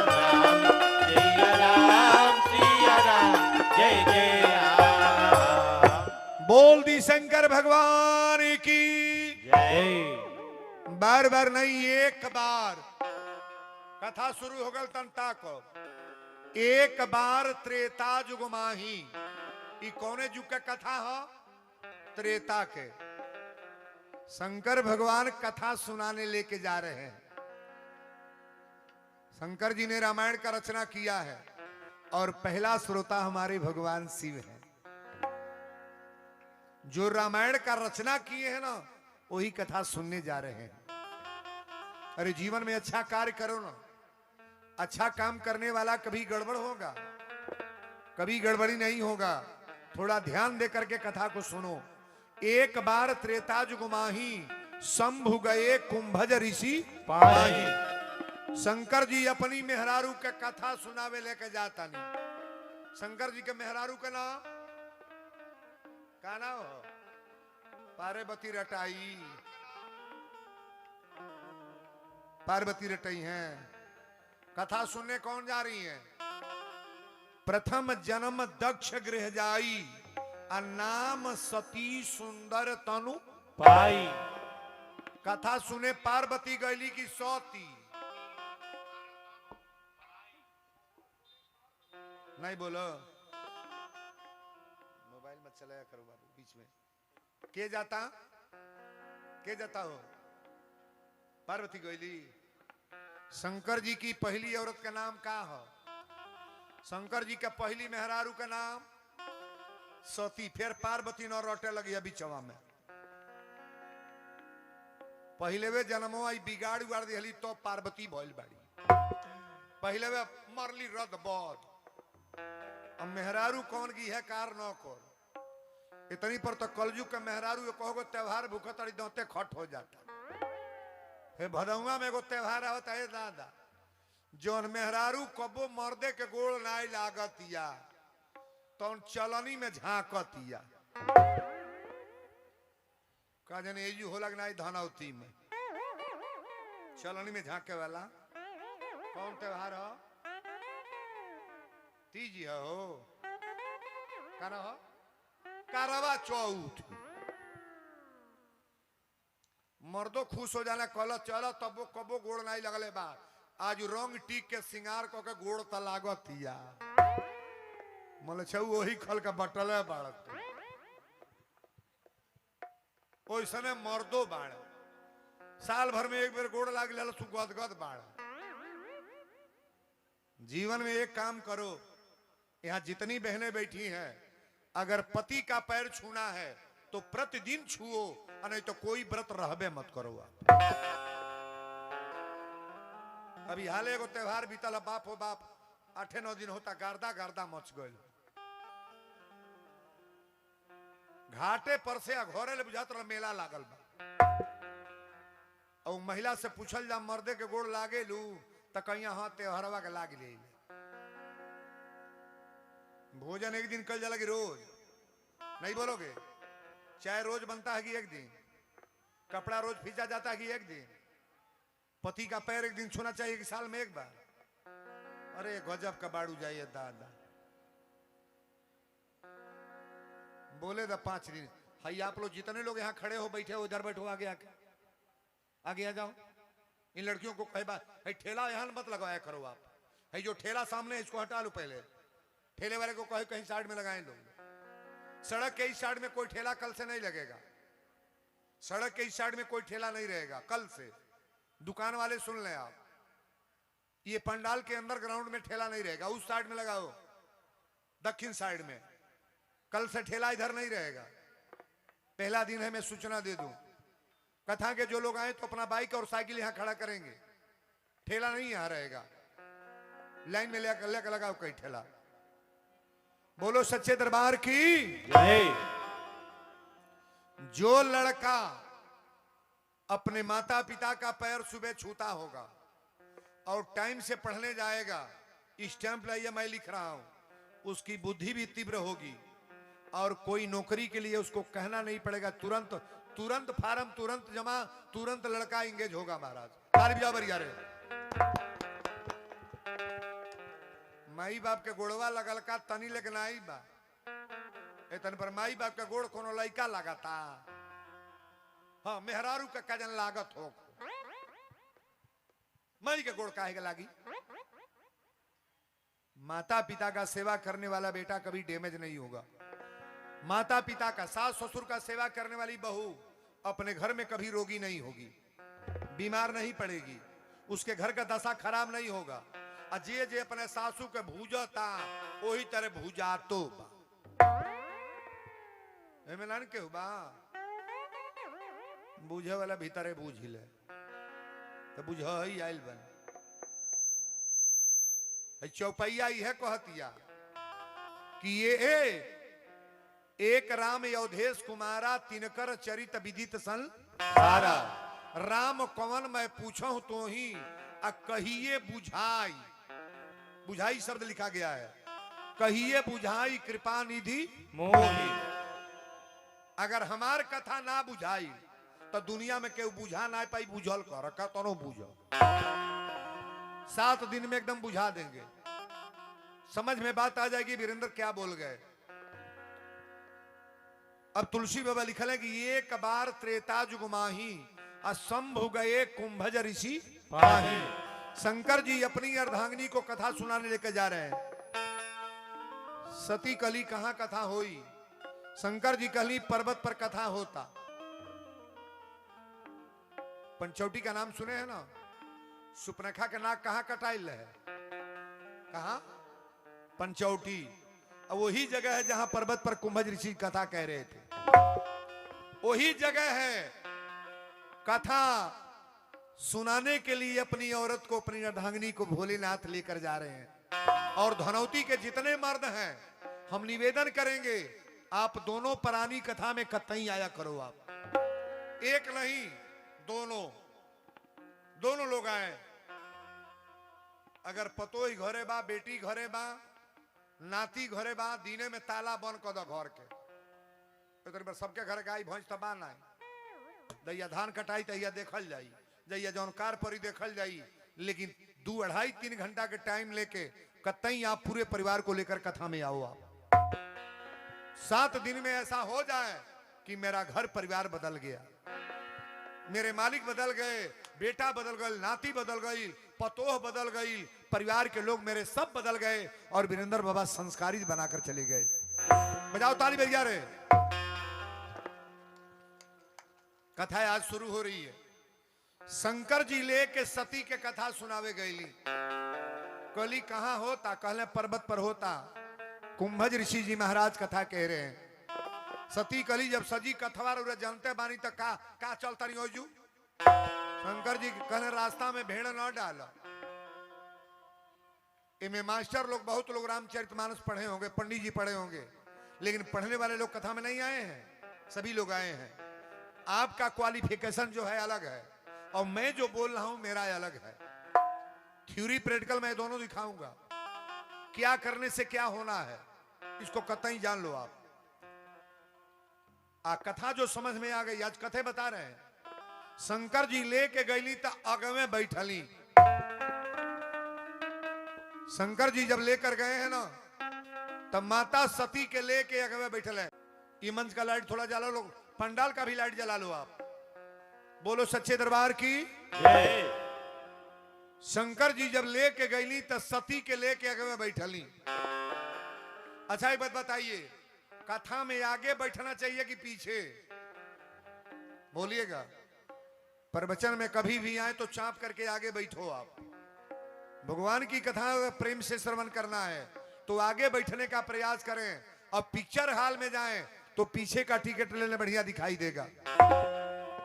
सिया राम, जय जय राम। बोल दी शंकर भगवान की जय। बार बार नहीं, एक बार। कथा शुरू हो गल तंता को। एक बार त्रेता जुग माही। ई कौने जुग का कथा हो? त्रेता के। शंकर भगवान कथा सुनाने लेके जा रहे हैं। शंकर जी ने रामायण का रचना किया है, और पहला श्रोता हमारे भगवान शिव है। जो रामायण का रचना किए हैं ना, वही कथा सुनने जा रहे हैं। अरे जीवन में अच्छा कार्य करो ना। अच्छा काम करने वाला कभी गड़बड़ होगा? कभी गड़बड़ी नहीं होगा। थोड़ा ध्यान दे करके कथा को सुनो। एक बार त्रेता जुग माही, शंभु गए कुंभज ऋषि पाही। शंकर जी अपनी मेहरारू के कथा सुनावे लेके जाता नहीं। शंकर जी के मेहरारू का नाम का नाम हो? पार्वती रटाई। पार्वती रटाई हैं। कथा सुनने कौन जा रही है? प्रथम जन्म दक्ष गृह जाई, नाम सती सुंदर तनु पाई। कथा सुने पार्वती गैली की सौती। नहीं बोलो, मोबाइल मत चलाया करो बाबू बीच में। के जाता हो? पार्वती गैली। शंकर जी की पहली औरत का नाम का हो? शंकर जी का पहली मेहरारू का नाम सती। फिर पार्वती न रोटे लगी अभी चवा में। पहले वे जन्मो आई बिगाड़ उगाड़ दिहली तो पार्वती भइल बाड़ी। पहले वे मरली रद बद। अब मेहरारू कौन की है कार न कर। इतनी पर तो कलयुग का मेहरारू ये कहोगे त्योहार भूखा तड़ी दांते खट हो जाता। हे भदौआ में एगो त्योहार आवता है दादा, जौन मेहरारू कबो मर्दे के गोड़ नाई लागतिया तौन चलनी में झांकतिया। का जाने एजू हो लगना धनौती में चलनी में झांके वाला कौन त्योहार हो? तीज हो का हो? करवा चौथ। मर्दो खुश हो जाना कल चल तबो कबो गोड़ नहीं लगले बा। आज रंग टीक के सिंगार को के गोड़ त लागतिया। मल छऊ वही खल का बटल है बाड़क। ओइसने मर्दो बाड़ साल भर में एक बार गोड़ लाग ले सुगदगद बाड़। जीवन में एक काम करो, यहाँ जितनी बहनें बैठी हैं, अगर पति का पैर छूना है तो प्रतिदिन छुओ, नहीं तो कोई व्रत रहबे मत करो आप। अभी हाले को त्योहार बीतल, बाप हो बाप 8-9 दिन होता गर्दा गर्दा मच गए। घाटे पर से घोरे ले बुझात रहा मेला लागल बा। और महिला से पूछल जा मर्दे के गोड़ लागे लू तो कहीं हाँ त्योहारवा के लाग ले। भोजन एक दिन कल जाला कि रोज? नहीं बोलोगे? चाय रोज बनता है कि एक दिन? कपड़ा रोज फींचा जाता है कि एक दिन? पति का पैर एक दिन छूना चाहिए कि साल में एक बार? अरे गजब का बाड़ू जाइए दादा। बोले दा 5 दिन। हाई आप लोग जितने लोग यहाँ खड़े हो बैठे हो इधर बैठो, आगे आके आगे आ जाओ। इन लड़कियों को कई बार ठेला यहाँ मत लगाया करो आप। है जो ठेला सामने है इसको हटा लो पहले। ठेले वाले को कहे कहीं साइड में लगाए लोग। सड़क के इस साइड में कोई ठेला कल से नहीं लगेगा। सड़क के इस साइड में कोई ठेला नहीं रहेगा कल से। दुकान वाले सुन लें आप, ये पंडाल के अंदर ग्राउंड में ठेला नहीं रहेगा, उस साइड में लगाओ दक्षिण साइड में। कल से ठेला इधर नहीं रहेगा। पहला दिन है, मैं सूचना दे दूं। कथा के जो लोग आए तो अपना बाइक और साइकिल यहां खड़ा करेंगे। ठेला नहीं यहां रहेगा। लाइन में लेकर लगाओ कई ठेला। बोलो सच्चे दरबार की जय। जो लड़का अपने माता पिता का पैर सुबह छूता होगा और टाइम से पढ़ने जाएगा, स्टैंप लाइए मैं लिख रहा हूं, उसकी बुद्धि भी तीव्र होगी और कोई नौकरी के लिए उसको कहना नहीं पड़ेगा। तुरंत तुरंत फार्म तुरंत जमा, तुरंत लड़का इंगेज होगा। महाराज माई बाप के गोड़वा लगल का तनी लेकिन आई बा एतन पर माई बाप के गोड़ कोनो लड़का लगाता। हाँ मेहरारू का कजन लागत हो, माई के गोड़ काहे के लागी? माता पिता का सेवा करने वाला बेटा कभी डैमेज नहीं होगा। माता पिता का, सास ससुर का सेवा करने वाली बहू अपने घर में कभी रोगी नहीं होगी, बीमार नहीं पड़ेगी, उसके घर का दशा खराब नहीं होगा। अजय जे अपने सासू के भूजता वही तरह भूजा तो मिलान के बा बूझे वाला भीतरे बूझ ले तो बुझ ही आयल बन। चौपैया यह कहतिया कि ये एक राम अवधेश कुमारा तिनकर चरित विदित संसारा। राम कवन मैं पूछूं तो ही कहिए बुझाई, बुझाई शब्द लिखा गया है, कहिए बुझाई कृपा निधि मोहि। अगर हमार कथा ना बुझाई तो दुनिया में केहू बुझा ना पाई। बुझल कर तो बुझो 7 दिन में एकदम बुझा देंगे। समझ में बात आ जाएगी वीरेंद्र क्या बोल गए। अब तुलसी बाबा लिखल है कि एक बार त्रेता जुग माही असंभु गए कुंभज ऋषि पाही। शंकर जी अपनी अर्धांगिनी को कथा सुनाने लेकर जा रहे हैं। सती कली कहां कथा होई? शंकर जी कली पर्वत पर कथा होता। पंचौटी का नाम सुने हैं ना? सुपनखा के नाक कहां कटाइल है? कहां? पंचौटी। अब वही जगह है जहां पर्वत पर कुंभज ऋषि कथा कह रहे थे। वही जगह है कथा सुनाने के लिए अपनी औरत को, अपनी अर्धांगिनी को भोलेनाथ लेकर जा रहे हैं। और धनौती के जितने मर्द हैं, हम निवेदन करेंगे आप दोनों परानी कथा में कतई आया करो। आप एक नहीं, दोनों लोग आए। अगर पतोई घरे बा, बेटी घरे बा, नाती घरे बा, दीने में ताला बंद कर दो घर के। तो सबके घर गाय भैंस तो बा ना, दैया धान कटाई तैया देखल जाई, जैया जौन कार परी देखल जाई। लेकिन 2, 2.5, 3 घंटा के टाइम लेके कतई आप पूरे परिवार को लेकर कथा में आओ। आप 7 दिन में ऐसा हो जाए कि मेरा घर परिवार बदल गया, मेरे मालिक बदल गए, बेटा बदल गए, नाती बदल गई, पतोह बदल गई, परिवार के लोग मेरे सब बदल गए और वीरेंद्र बाबा संस्कारी बनाकर चले गए। बजाओ ताली बजा रहे। कथा आज शुरू हो रही है। शंकर जी लेके सती के कथा सुनावे गईली। कली कहां होता? कहले पर्वत पर होता। कुंभज ऋषि जी महाराज कथा कह रहे हैं। सती कली जब सजी कथवार जानते बानी तो का चलता नहीं होजू? शंकर जी कहने रास्ता में भेड़ न डालो। इनमें मास्टर लोग, बहुत लोग रामचरितमानस पढ़े होंगे, पंडित जी पढ़े होंगे, लेकिन पढ़ने वाले लोग कथा में नहीं आए हैं। सभी लोग आए हैं। आपका क्वालिफिकेशन जो है अलग है और मैं जो बोल रहा हूं मेरा अलग है। थ्योरी प्रैक्टिकल मैं दोनों दिखाऊंगा। क्या करने से क्या होना है इसको कतई जान लो आप। कथा जो समझ में आ गई, आज कथे बता रहे हैं। शंकर जी लेके गईली तो अगवे बैठली। शंकर जी जब लेकर गए हैं ना, तब माता सती के लेके अगवे बैठल है। ये मंच का लाइट थोड़ा जला लो, पंडाल का भी लाइट जला लो आप। बोलो सच्चे दरबार की जय। शंकर जी जब लेके गईली तो सती के लेके अगवे बैठली। अच्छा एक बात बताइए, कथा में आगे बैठना चाहिए कि पीछे? बोलिएगा। प्रवचन में कभी भी आए तो चाप करके आगे बैठो आप। भगवान की कथा प्रेम से श्रवण करना है तो आगे बैठने का प्रयास करें। और पिक्चर हॉल में जाएं तो पीछे का टिकट लेने बढ़िया दिखाई देगा।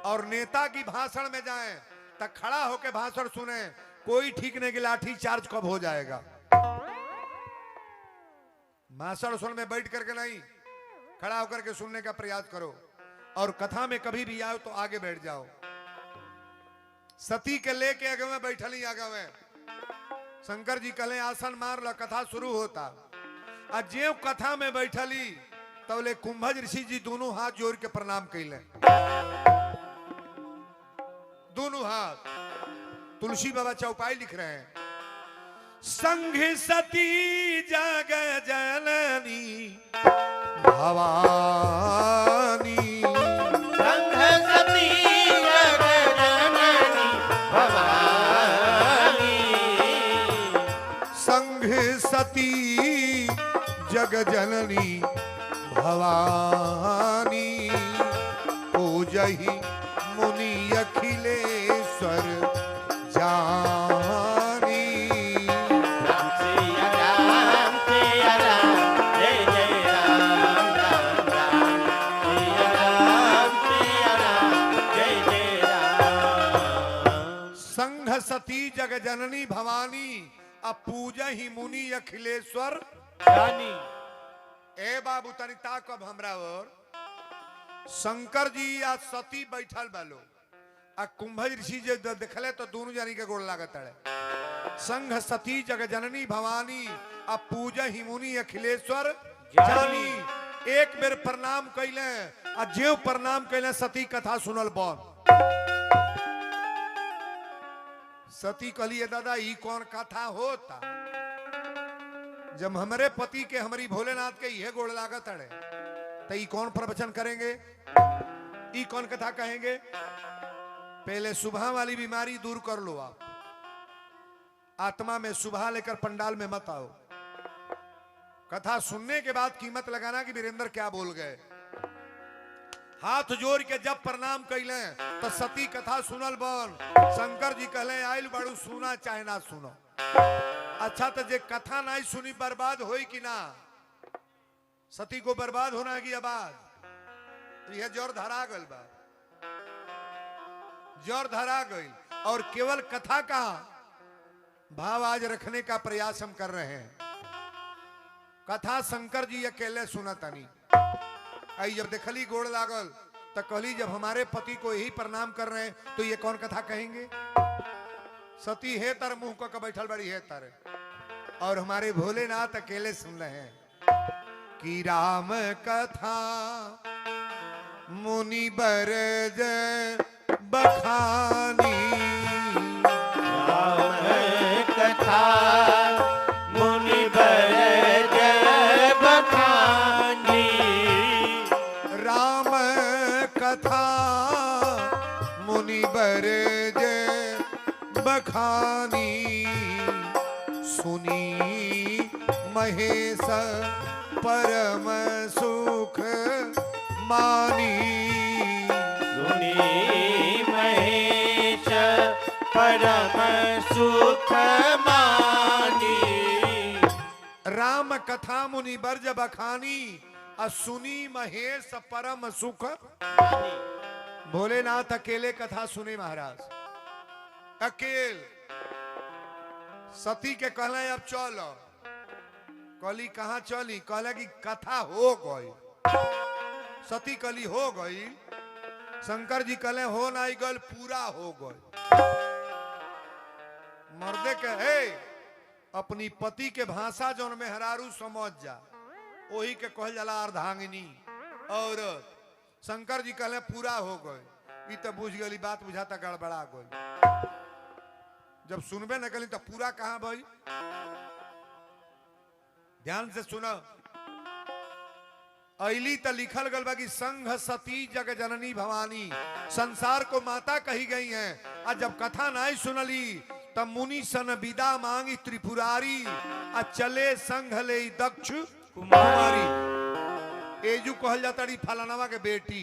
और नेता की भाषण में जाएं तो खड़ा होकर भाषण सुने। कोई ठीक नहीं कि लाठी चार्ज कब हो जाएगा। भाषण सुन में बैठ करके नहीं, खड़ा होकर के सुनने का प्रयास करो। और कथा में कभी भी आओ तो आगे बैठ जाओ। सती के लेके आगे में बैठली। आगे में शंकर जी कहले आसन मार ला, कथा शुरू होता। जेव कथा में बैठली तबले कुंभज ऋषि जी दोनों हाथ जोड़ के प्रणाम कैले। दोनों हाथ। तुलसी बाबा चौपाई लिख रहे हैं। संघ सती जग जननी भवानी, संघ सती जग जननी भवानी, संघ सती जग जननी भवानी, पूजहि मुनि अखिलेश्वर जानी। राम सिया राम, जय जय राम राम राम, सिया राम, जय जय राम। संघ सती जग जननी भवानी, पूजहि मुनि अखिलेश्वर जानी। ए बाबू तनी ताकब हमरा और। शंकर जी या सती बैठल बालो आ कुंभज ऋषि जे देखले तो दोनों जानी के गोड़ लागत है। संघ सती जग जननी भवानी, पूजहि मुनि अखिलेश्वर जानी। एक बेर प्रणाम कैले आ जेव प्रणाम कैले सती कथा सुनल बन। सती कहलिए दादा ई कौन कथा होता? जब हमारे पति के हमारी भोलेनाथ के यह गोड़ लागत है तो ई कौन प्रवचन करेंगे? ई कौन कथा कहेंगे? पहले सुबह वाली बीमारी दूर कर लो। आप आत्मा में सुबह लेकर पंडाल में मत आओ। कथा सुनने के बाद कीमत लगाना कि वीरेंद्र क्या बोल गए। हाथ जोड़ के जब प्रणाम कैले तो सती कथा सुनल बन। शंकर जी कहले आइल बड़ू सुना चाहे ना सुनो। अच्छा तो जे कथा नहीं सुनी बर्बाद होई कि ना? सती को बर्बाद होना की आबाद यह जोर धरा गल बा, जोर धरा गई। और केवल कथा का भाव आज रखने का प्रयास हम कर रहे हैं। कथा शंकर जी अकेले सुनतनी। आई जब देखली गोड़ लागल तो कहली जब हमारे पति को यही प्रणाम कर रहे हैं तो ये कौन कथा कहेंगे? सती है तर मुंह को बैठल बड़ी है तर। और हमारे भोलेनाथ अकेले सुन रहे हैं कि राम कथा मुनि बरज बखानी। राम कथा मुनि बरज बखानी। राम कथा मुनि बरज बखानी। सुनी महेश परम सुख मानी। सुनी महेश परम सुख मानी। राम कथा मुनि बरज बखानी और सुनी महेश परम सुख। भोलेनाथ अकेले कथा सुने महाराज, अकेल। सती के कहले अब चलो। कहली कहाँ चली? कहले कि कथा हो गई। सती कहली हो गई। शंकर जी कहले हो नहीं गल, पूरा हो गई। मर्दे के हे अपनी पति के भाषा जौन में हरारू समझ जा, वही के कहल जाला अर्धांगिनी। और शंकर जी कहले पूरा हो गई। तो बुझ गई बात, बुझाता गड़बड़ा गई। जब सुनबे न कली तो पूरा कहां भाई? ध्यान से सुनो। अली तो लिखल गल बा कि संघ सती जग जननी भवानी, संसार को माता कही गई हैं। और जब कथा नहीं सुनली तब मुनि सन विदा मांगी त्रिपुरारी। आ चले संघ ले दक्ष कुमारी। एजू कहल जाता रही फलानवा के बेटी।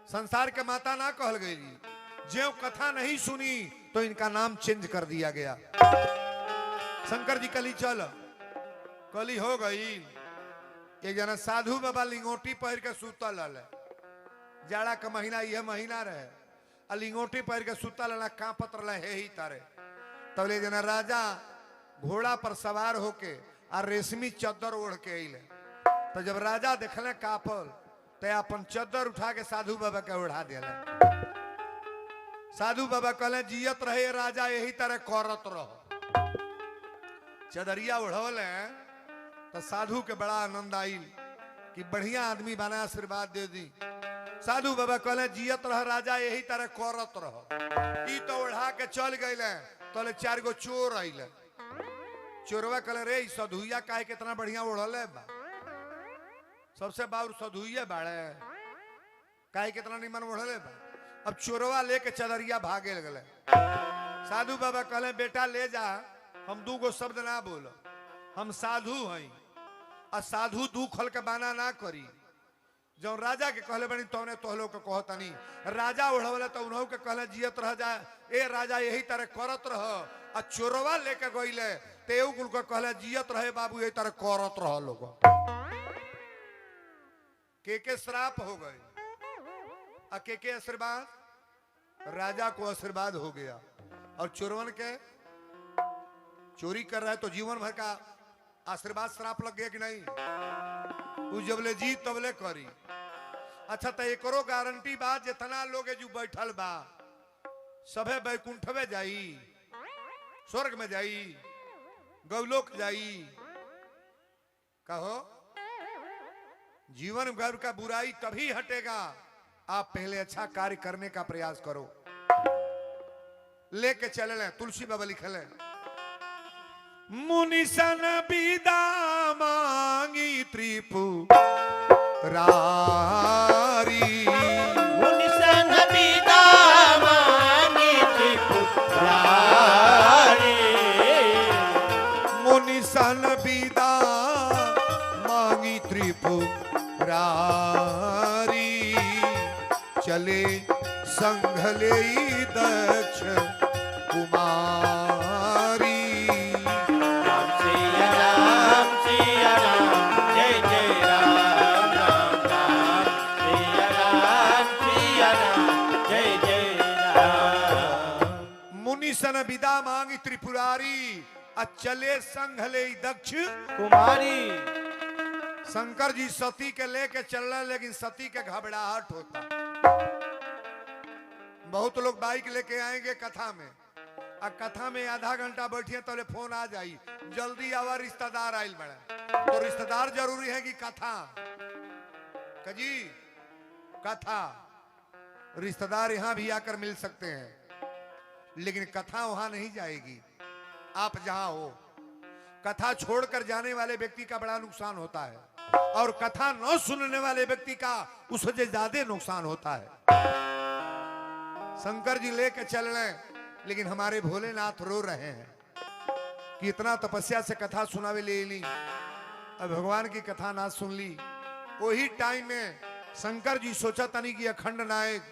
संसार के माता ना कहल गई। जो कथा नहीं सुनी तो इनका नाम चेंज कर दिया गया। शंकर जी कली चल, कली हो गई। एक जना साधु बाबा लिंगोटी पहर के सुतल है। जाड़ा का महीना यह महीना रहे। लिंगोटी पहर के सुतल कांपत रहे है ही तारे। तब ले जना राजा घोड़ा पर सवार होके और रेशमी चद्दर ओढ़ के अले। तो जब राजा देखले कापल तो अपन चद्दर उठा के साधु बाबा के ओढ़ा दिया। साधु बाबा कहले जियत रहे राजा यही तरह करत रहो। चदरिया उड़ल है तो साधु के बड़ा आनंद आई कि बढ़िया आदमी बना, आशीर्वाद दे दी। साधु बाबा कहले जियत रह राजा यही तरह करत रहो। ई तो उड़ा के चल गए तो 4 गो चोर आइले। चोरवा कहले रे सधुइया काहे कितना बढ़िया उड़ल है बा। सबसे बाउर सधुइया बाड़े काहे कितना निमन उड़ल है बा। अब चोरवा लेके चदरिया भागे गए। साधु बाबा कहले बेटा ले जा, हम 2 गो शब्द ना बोलो, हम साधु हैं। और साधु दू खल के बाना ना करी। जो राजा के कहले बनी तौने तोहलो के कहतनी। राजा उड़वले तो उन्हों के कहले जियत रह जा ए राजा यही तरह करत रह। आ चोरवा लेके गईले तेऊ कुल के कहले जियत रहे बाबू यही तरह करत रह। लोग के श्राप हो गए और के आशीर्वाद? राजा को आशीर्वाद हो गया। और चोरवन के चोरी कर रहा है तो जीवन भर का आशीर्वाद श्राप लग गया कि नहीं? जबले जी तबले करी। अच्छा तो एकरो गारंटी बात जितना लोग जो बैठल बा सभे बैकुंठवे जाई, स्वर्ग में जाई, गौलोक जाई। कहो जीवन भर का बुराई तभी हटेगा आप पहले अच्छा कार्य करने का प्रयास करो। लेके चले ले तुलसी बाबा लिखले मुनिसन विदा मांगी त्रिपुरारी। संघले दक्ष कुमारी। राम सिया राम, जय जय राम राम राम। सिया राम, जय जय राम। मुनि सन विदा मांगी त्रिपुरारी, चले संघले दक्ष कुमारी। शंकर जी सती के लेके चल रहे, लेकिन सती के घबराहट होता। बहुत लोग बाइक लेके आएंगे कथा में, और कथा में आधा घंटा बैठिए तो फोन आ जाई, जल्दी आवा रिश्तेदार आयल बड़े। तो रिश्तेदार जरूरी है कि कथा कजी कथा रिश्तेदार यहां भी आकर मिल सकते हैं, लेकिन कथा वहां नहीं जाएगी। आप जहां हो, कथा छोड़कर जाने वाले व्यक्ति का बड़ा नुकसान होता है, और कथा न सुनने वाले व्यक्ति का उससे ज्यादा नुकसान होता है। शंकर जी लेके चल रहे, लेकिन हमारे भोलेनाथ रो रहे हैं कि इतना तपस्या से कथा सुनावे ले ली, अब भगवान की कथा ना सुन ली। वही टाइम में शंकर जी सोचा तनी कि अखंड नायक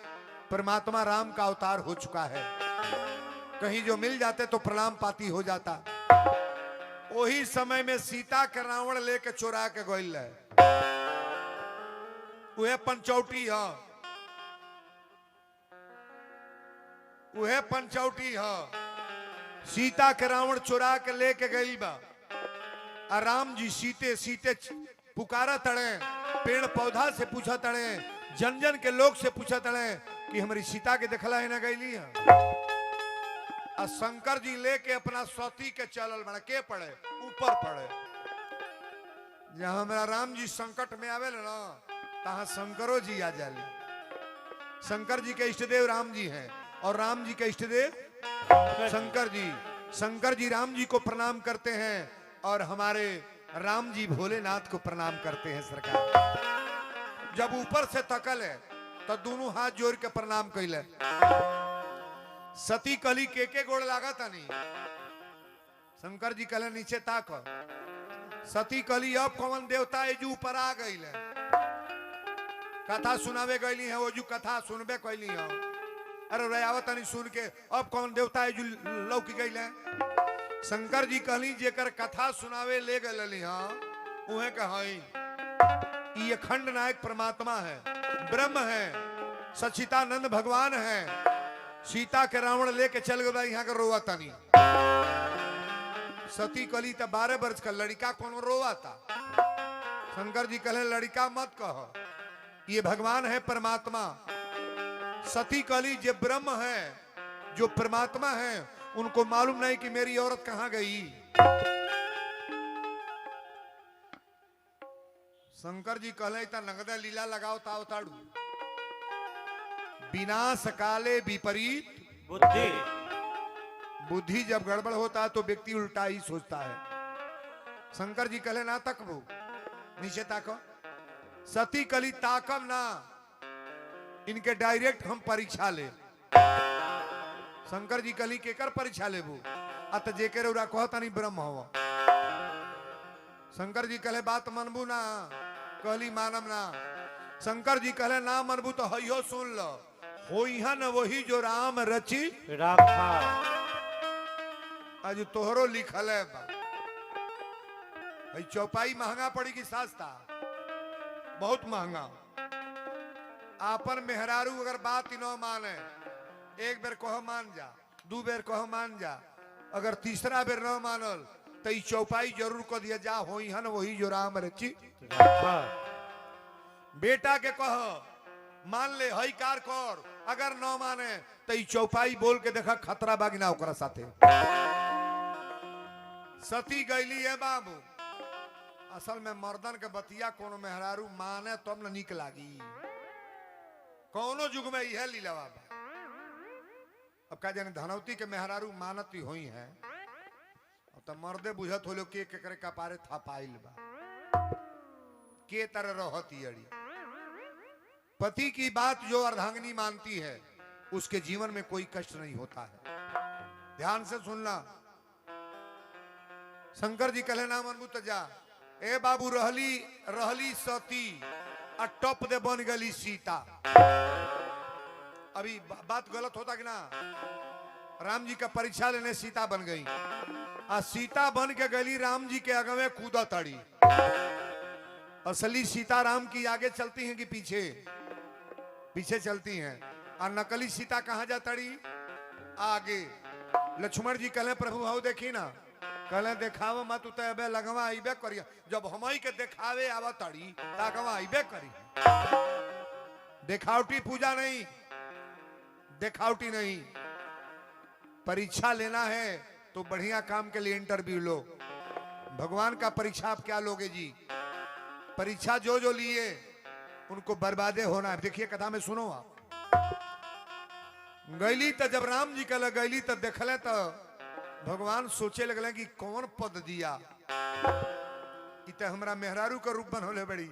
परमात्मा राम का अवतार हो चुका है, कहीं जो मिल जाते तो प्रणाम पाती हो जाता। वही समय में सीता के रावण लेके चुरा के गोइल है, वह पंचौटी है, वह पंचौटी है। सीता के रावण चुरा के लेके गई बा, और राम जी सीते सीते पुकारा तड़े, पेड़ पौधा से पूछा तड़े, जन जन के लोग से पूछा तड़े कि हमारी सीता के देखला है ना गईली है। और शंकर जी लेके अपना सती के चलल बड़ा के पड़े ऊपर पड़े। जहां हमारा राम जी संकट में आवे ना, तहां शंकरो जी आ जाली। शंकर जी के इष्टदेव राम जी हैं, और राम जी के इष्टदेव शंकर जी। शंकर जी राम जी को प्रणाम करते हैं, और हमारे राम जी भोलेनाथ को प्रणाम करते हैं। सरकार जब ऊपर से तकल है तो दोनों हाथ जोड़ के प्रणाम कैले। सती कली के गोड़ लागा था नहीं, शंकर जी कहले नीचे ताक। सती कली अब कौन देवता है जो ऊपर आ गई है, कथा सुनावे गईली है, वो जो कथा सुनबे कैली है। अरे रयावत नहीं सुन के अब कौन देवता है जो लौकी गई है। शंकर जी कहली जेकर कथा सुनावे ले गई हाँ, उहे कहाई ये अखंड नायक परमात्मा है, ब्रह्म है, सच्चिदानंद भगवान है। सीता के रावण लेके चल गया यहाँ का रोवा तनी। सती कली तो 12 वर्ष का लड़का कौन रोवा था। शंकर जी कहले लड़का मत कहो, ये भगवान है परमात्मा। सती कली जो ब्रह्म है, जो परमात्मा है, उनको मालूम नहीं कि मेरी औरत कहां गई। शंकर जी कहले ता नगदा लीला लगाओ ताओ ताड़ू। विनाश काले विपरीत बुद्धि। बुद्धि जब गड़बड़ होता है तो व्यक्ति उल्टा ही सोचता है। शंकर जी कहले ना तकबो, नीचे ताको। सती कली ताकम ना, इनके डायरेक्ट हम परीक्षा ले। शंकर जी कली केकर परीक्षा लेबू, अत जेकर उरा कहता नहीं ब्रह्म हो। शंकर जी कहले बात मनबू ना, कहली मानम ना। शंकर जी कहले ना मनबू तो हइयो सुन लो, होइहा न वही जो राम रची राखा। आज तोहरो लिखल है बा। भाई चौपाई महंगा पड़ी कि सस्ता? बहुत महंगा। आपन मेहरारू अगर बात न माने, एक बेर कहो मान जा, दू बेर कहो मान जा, अगर तीसरा बेर न मानल तो ई चौपाई जरूर कर दिया जा, होइहा न वही जो राम रची राखा। बेटा के कहो मान ले हई कार कर, अगर न माने तो ई चौपाई बोल के देखा खतरा बागिना ओकरा साथे। सती गईली है बाबू। असल में मर्दन के बतिया कोनो मेहरारू माने तब न निक लागी। कौनो युग में यह लीला बाबा। अब का जाने धनौती के मेहरारू मानती हुई है, अब तो मर्दे बुझत हो के केकरे कपारे था पाइल बा, के तरह रहती अड़ी। पति की बात जो अर्धांगिनी मानती है, उसके जीवन में कोई कष्ट नहीं होता है। ध्यान से सुनना। शंकर जी कहले ना मनबू तो जा। ए बाबू रहली सती, आ टप दे बन गली सीता। अभी बात गलत होता कि ना। राम जी का परीक्षा लेने सीता बन गई, आ सीता बन के गली राम जी के अगवे कूदा ताड़ी। असली सीता राम की आगे चलती हैं कि पीछे? पीछे चलती हैं। और नकली सीता कहाँ जाताड़ी? आगे। लक्ष्मण जी कहले प्रभु हाउ देखी ना, कहले देखाव मत उतबे लगवा आइबे करिया। जब हमई के देखावे आवा ताड़ी ताकवा आइबे करी। देखावटी पूजा नहीं, देखावटी नहीं। परीक्षा लेना है तो बढ़िया काम के लिए इंटरव्यू लो। भगवान का परीक्षा आप क्या लोगे जी? परीक्षा जो जो लिए उनको बर्बादे होना है। देखिए कथा में सुनो आप। गैली तो जब राम जी कल गैली तो देखले तो भगवान सोचे लगले कि कौन पद दिया। इत हमरा मेहरारू का रूप बनोले बड़ी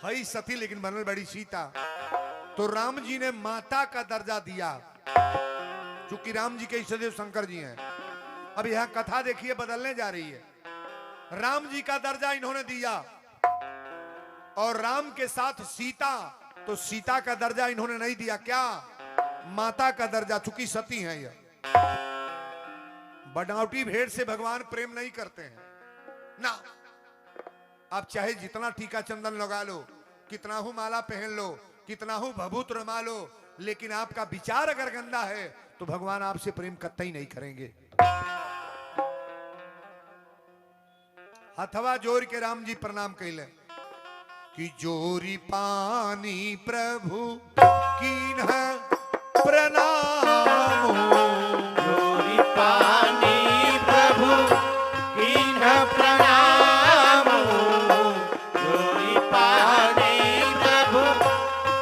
हई सती, लेकिन बनल बड़ी सीता। तो राम जी ने माता का दर्जा दिया, चूंकि राम जी के इष्टदेव शंकर जी हैं। अब यहां कथा देखिए बदलने जा रही है। राम जी का दर्जा इन्होंने दिया और राम के साथ सीता, तो सीता का दर्जा इन्होंने नहीं दिया। क्या? माता का दर्जा, चूंकि सती हैं यह। बनावटी भेड़ से भगवान प्रेम नहीं करते हैं ना। आप चाहे जितना टीका चंदन लगा लो, कितना हो माला पहन लो, कितना हो भभूत रमा लो, लेकिन आपका विचार अगर गंदा है तो भगवान आपसे प्रेम कतई नहीं करेंगे। हथवा जोर के राम जी प्रणाम कैले कि जोरी पानी प्रभु कीन्ह प्रणाम। जोरी पानी प्रभु कीन्ह प्रणाम। जोरी पानी प्रभु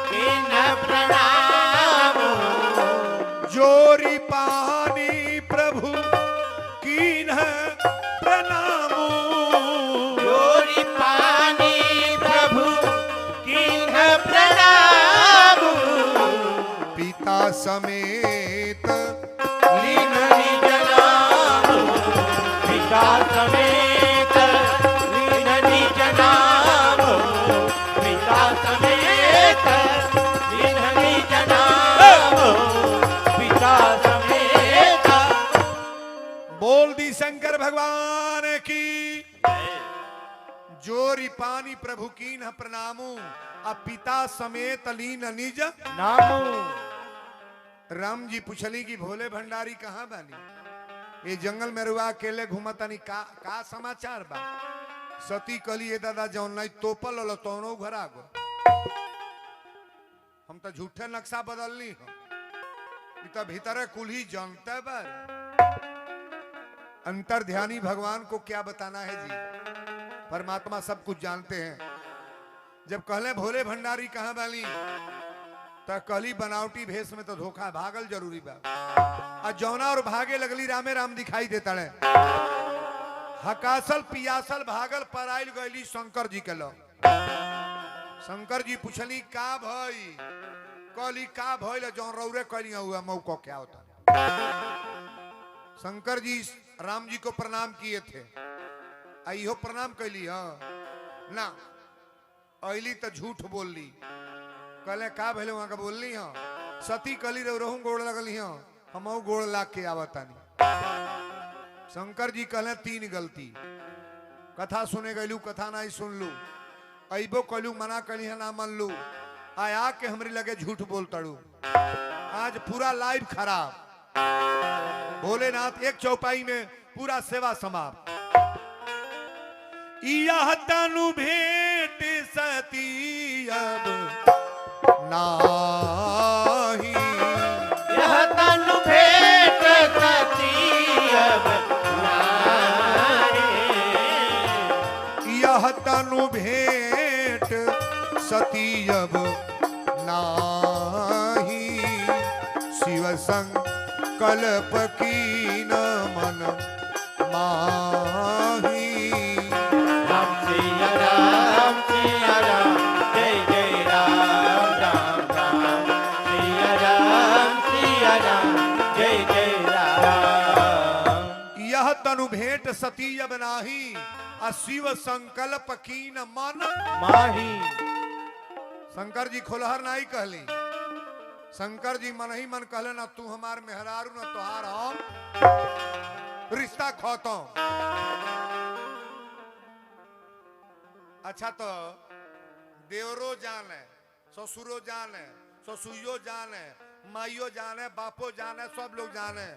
कीन्ह प्रणाम। जोरी पानी प्रभु कीन्ह प्रणाम। जोरी पानी प्रभु कीन्ह प्रणाम। पिता समेत लीन निज नाम। पिता समेत लीन निज नाम। पिता समेत लीन निज नाम। पिता समेत। बोल दी शंकर भगवान की। जोरी पानी प्रभु कीन्ह प्रणामू, अब पिता समेत लीन निज नामू। राम जी पूछली कि भोले भंडारी कहाँ बानी? ये जंगल में रुआ अकेले घूमतानी, का समाचार बा? सती कली ये दादा जौन नहीं तोपल वाला तोनो घर आ गो। हम तो झूठे नक्शा बदलनी हो, इतना भीतर कुल्ही जानते बार। अंतर ध्यानी भगवान को क्या बताना है जी? परमात्मा सब कुछ जानते हैं। जब कहले भोले भंडारी कहाँ बानी तो कहली बनावटी भेष में तो धोखा, भागल जरूरी बा। आ जौना और भागे लगली रामे राम दिखाई देता है। हकासल पियासल भागल पर आयल गईली शंकर जी के लो। शंकर जी पूछली का भई? कहली का भइल जौन रौरे कहली हुआ मौको क्या होता। शंकर जी राम जी को प्रणाम किए थे, इहो प्रणाम कैली ना। अली तो झूठ बोल ली। कहले का भले वहां का बोलनी हो? सती कली रहू गोड़ लगली हो, हम गोड़ लाग के आवतानी। शंकर जी कहले तीन गलती। कथा सुने गलू, कथा नहीं सुन लू, अबो कलू मना कली है ना मन लू, आया के हमरी लगे झूठ बोल तड़ू। आज पूरा लाइव खराब। भोलेनाथ एक चौपाई में पूरा सेवा समाप्त। यह तनु भेंट सती अब नाही। यह तनु भेंट सती अब नाही। यह तनु भेंट सती अब नाही। शिव संकल्प कीन मन माही। राम सिया राम सिया राम, जय जय राम राम राम। सिया राम जय जय राम। यह तनु भेंट सती अब नाही, आ शिव संकल्प कीन मन माही। शंकर जी खोलहर नहीं कहली, शंकर जी मन ही मन कहले ना तू हमार मेहरारू ना तोहार हम रिश्ता खत्म। अच्छा तो देवरो जाने, ससुरो जाने, ससुइयो जाने, माइयो जाने, बापो जाने, सब लोग जाने।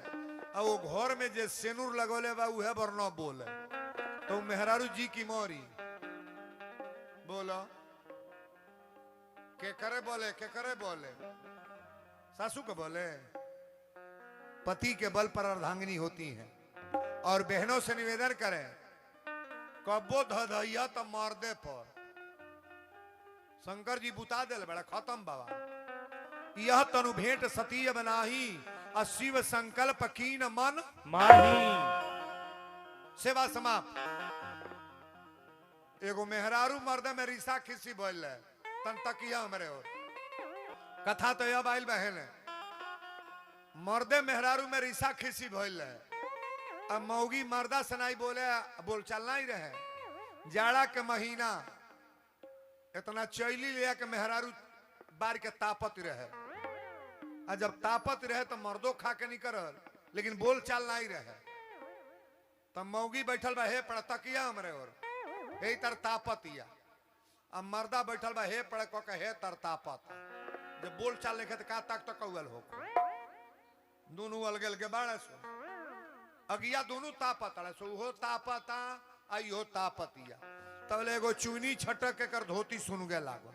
और वो घर में जे सेनुर लगोले बा उहे बरनो बोले तो मेहरारू जी की मोरी बोलो के करे बोले, के करे बोले, सासू के बोले। पति के बल पर अर्धांगिनी होती हैं और बहनों से निवेदन करें कब्बो धधैया तो मार दे पर। शंकर जी बुता दिल बड़ा खत्म बाबा। यह तनु भेंट सतीय बनाही और शिव संकल्प कीन मन माही। सेवा समाप्त। एगो मेहरारू मर्द में रिसा खिसी बोल तन तकिया हमरे और कथा तो यह बाइल बहन है। मर्दे मेहरारू में रिसा खिसी बोल अब मौगी मर्दा सनाई बोले बोल चलना ही रहे। जाड़ा के महीना इतना चैली लिया के मेहरारू बार के तापत रहे। और जब तापत रहे तो मर्दो खा के नहीं करल लेकिन बोल चाल नहीं रहे। तब मौगी बैठल बा हे पड़ तकिया हमरे और हे तर तापतिया। अब मर्दा बैठल बा हे पड़ को हे तर तापत। जब बोल चाल लिखे तो का तक तो कौल हो दोनों अलगे अलगे बाड़े सो अगिया दोनों तापत सो हो तापता आई हो तापतिया। तब एगो चुनी छटक के कर धोती सुन गे लागो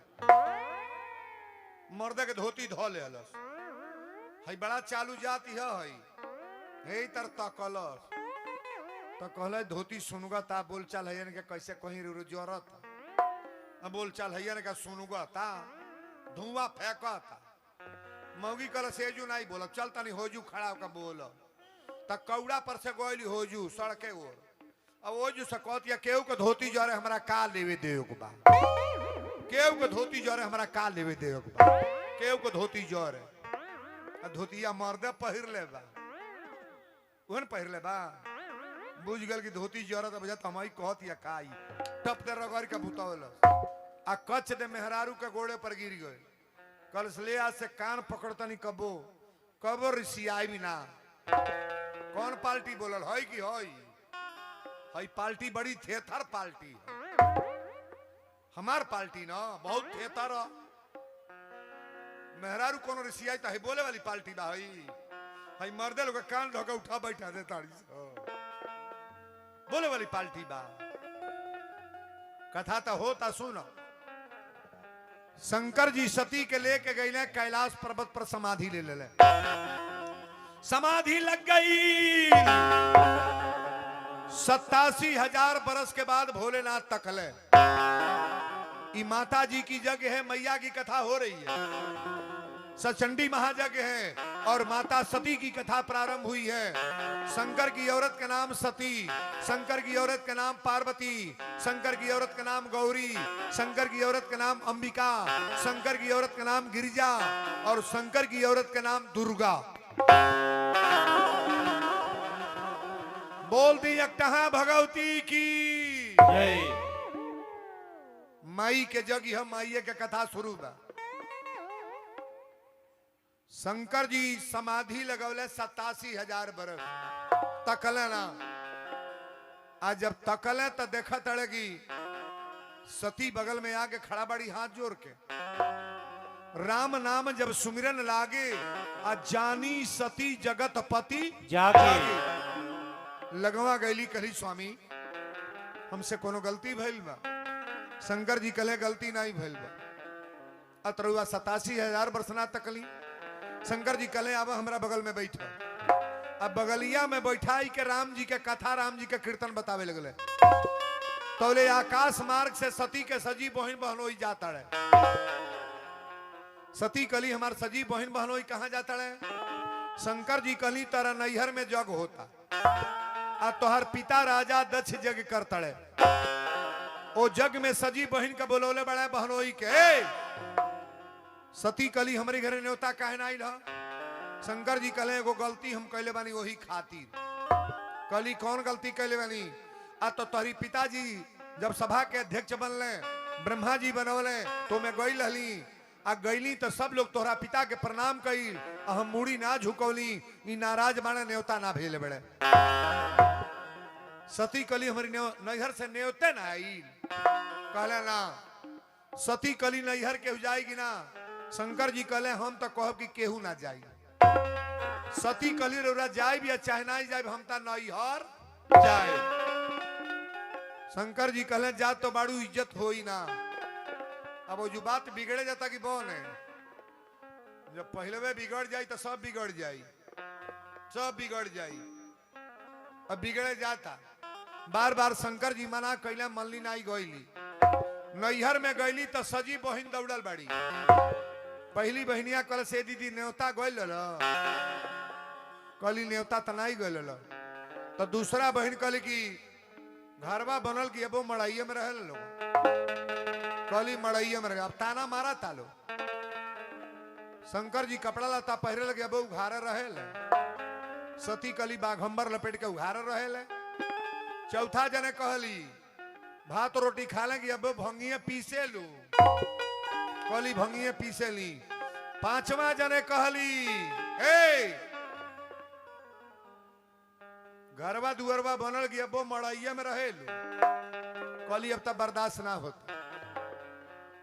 मर्दे के धोती धो ले हलस हई बड़ा चालू जाती है हई हे तर तकलस तो कहले धोती सुनुगा ता बोल चाल है के कैसे कहीं जरूरत अब बोल चाल है का सुनुगा ता धुआं फेंका था। मौगी कल सेजू नहीं बोल चल तनी होजू खड़ा होकर बोल तक कौड़ा पर से गोली होजू सड़के ओर अब ओजू से कहतिया केहू के धोती जरे हमरा का लेवे देव के बा। केहू के धोती जरे हमरा का लेवे देव के बा। केहू के धोती जरे धोतिया मर्दे पहिर ले बा उहन पहिर ले बा बुझ गल की धोती जरत बजा तमाई कहतिया काई टप दे रगड़ के भूतौल आ कच्छ दे मेहरारू के गोड़े पर गिर गए। कल से आज से कान पकड़तनी कबो कबो रिसियाई भी ना। कौन पार्टी बोलल है कि हई पार्टी बड़ी थेथर पार्टी है। हमार पार्टी ना बहुत थेथर मेहरारू कोनो रिसियाई तो है बोले वाली पार्टी बा हई मर्दे लोग कान धोके उठा बैठा दे ताड़ी बोले वाली पार्टी बा। कथा तो होता सुनो शंकर जी सती के लेके गए कैलाश पर्वत पर समाधि ले ले समाधि लग गई। 87,000 बरस के बाद भोलेनाथ तकले ई माता जी की जग है मैया की कथा हो रही है। सचंडी महायज्ञ है और माता सती की कथा प्रारंभ हुई है। शंकर की औरत का नाम सती, शंकर की औरत का नाम पार्वती, शंकर की औरत का नाम गौरी, शंकर की औरत का नाम अंबिका, शंकर की औरत का नाम गिरिजा और शंकर की औरत का नाम दुर्गा। बोल दी एकटहा भगवती की जय। माई के जग यह माई के कथा शुरू बा। शंकर जी समाधि लगौले 87,000 बरस तकले ना। आज जब तकले तो देखा तड़ेगी सती बगल में आके खड़ा बड़ी हाथ जोड़ के राम नाम जब सुमिरन लागे आ जानी सती जगत पति जागे। लगवा गैली कही स्वामी हमसे कोनो गलती भइल बा। शंकर जी कले गलती नहीं भइल बा। अतरुआ 87,000 बरस ना तकली। शंकर जी कले अब हमरा बगल में बैठा अब बगलिया में बैठाई के राम जी के कथा राम जी के कीर्तन बतावे लगले। तो ले आकाश मार्ग से सती के सजी बहन बहनोई जाता है। सती कली हमार सजी बहन बहनोई कहाँ जाता है। शंकर जी कली तारा नैहर में जग होता आ तोहर पिता राजा दक्ष जग करता है। ओ जग में सजी बहन का बोलोले बड़ा बहनोई के सती कली हमारे घरे न्योता काहे ना आइल। शंकर जी कले एगो गलती हम कैले बानी वही खातिर। कली कौन गलती कैले बानी आ तो तोहरी पिताजी जब सभा के अध्यक्ष बनले ब्रह्मा जी बनौले तो मैं गई रहली आ गईली तो सब लोग तोहरा पिता के प्रणाम कईल, हम मुड़ी ना झुकौली, ई नाराज बाणे न्योता ना भेले बड़े। सती कली हमारी नैहर से न्योते ना आई, कहले ना सती कली नैहर केहू जाएगी ना। शंकर जी कहले हम तो कहब कि केहू ना जाई। सती कली रौरा जाए भी चाहे ना जाए, हम तो नैहर जाए। शंकर जी कहले जा तो बाड़ू इज्जत होई ना। अब वो जो बात बिगड़े जाता कि बौन है, जब पहले वे बिगड़ जाए तो सब बिगड़ जाए, सब बिगड़ जाए। अब बिगड़े जाता बार बार शंकर जी मना कैले, मल्ली नाई गईली। नैहर में गईली तो सजी बहन दौड़ल बाड़ी। पहली बहनिया कल से दीदी न्योता गईल कली न्योता तनाई गईल। तो दूसरा बहन कहली कि घरवा बनल कि अब मड़ाइये में रहे लोग, कली मड़ाइये में रहे। अब ताना मारा तालो। शंकर जी कपड़ा लता पहरे लगे, अब उघारे रहे। सती कली बाघंबर लपेट के उघारे रहे। चौथा जने कहली भात रोटी खा लेंगे, अब भंगिए पीसे लू, कली भंगिए पीसे ली। पांचवा जने कहली घरवा दुअरवा बनल गया, वो मड़ाइया में रहे लू, कली अब तक बर्दाश्त ना होता।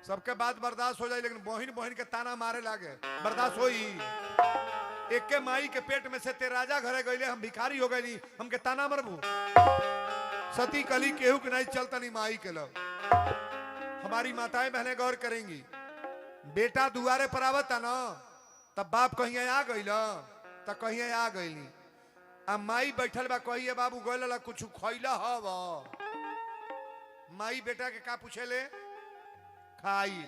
सबके बात बर्दाश्त हो जाए, लेकिन बहन बहन के ताना मारे लागे, बर्दाश्त होई। एक के माई के पेट में से ते राजा घरे गईले, हम भिखारी हो गई, हमके ताना मरबू। सती कली केहू के नहीं चलता नहीं माई के लोग। हमारी माताएं बहनें गौर करेंगी, बेटा दुआरे पर आवता ना तब बाप कहीं आ गई तो कहीं आ गईली। अब माई बैठल बा, कहिए बाबू गईल कुछ खैला हव। माई बेटा के का पूछे ले, खाई।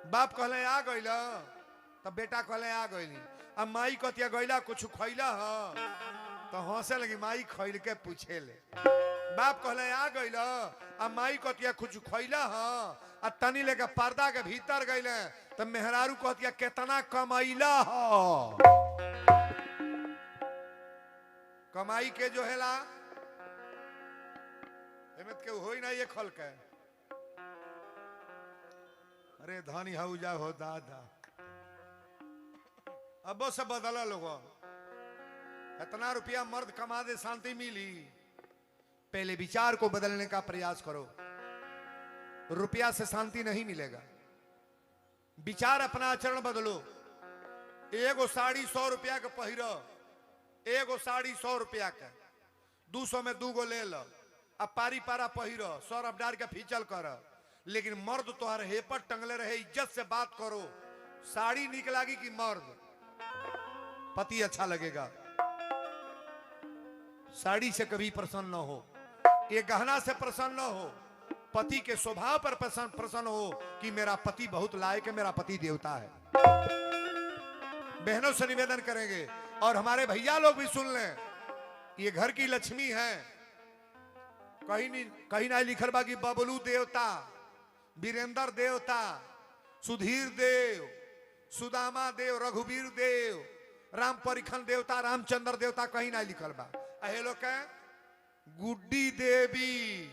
बाप कहले आ गईल तब बेटा कहले आ गईली। अब माई कहतिया गईला कुछ खैला ह, तो हंसे लगी। माई खैल के पूछे ले। बाप कहले आ गईल, अब माई कहतिया कुछ खैला ह, आ तनी लेके पर्दा के भीतर गईले तो मेहरारू कहतिया केतना कमाइला ह। कमाई के जो हेला हिम्मत के होई ना ये खल के। अरे धनी हौजा हो दादा, अब से बदला लोगो। इतना रुपया मर्द कमा दे शांति मिली, पहले विचार को बदलने का प्रयास करो। रुपया से शांति नहीं मिलेगा, विचार अपना आचरण बदलो। एगो साड़ी 100 रुपया के पहिरो, एगो साड़ी 100 रुपया के, 200 में 2 गो ले लो। अब पारी पारा पहिरो, सौरभ डार के फीचल कर, लेकिन मर्द तोहर हेपर टंगले रहे। इज्जत से बात करो। साड़ी निक लागी कि मर्द, पति अच्छा लगेगा। साड़ी से कभी प्रसन्न न हो, ये गहना से प्रसन्न न हो, पति के स्वभाव पर प्रसन्न हो कि मेरा पति बहुत लायक है, मेरा पति देवता है। बहनों से निवेदन करेंगे और हमारे भैया लोग भी सुन लें, ये घर की लक्ष्मी है। कहीं ना लिखल बा कि बबलू देवता, वीरेंद्र देवता, सुधीर देव, सुदामा देव, रघुवीर देव, राम परिखन देवता, रामचंद्र देवता, कहीं ना लिखल बा। अहे लोग गुड्डी देवी,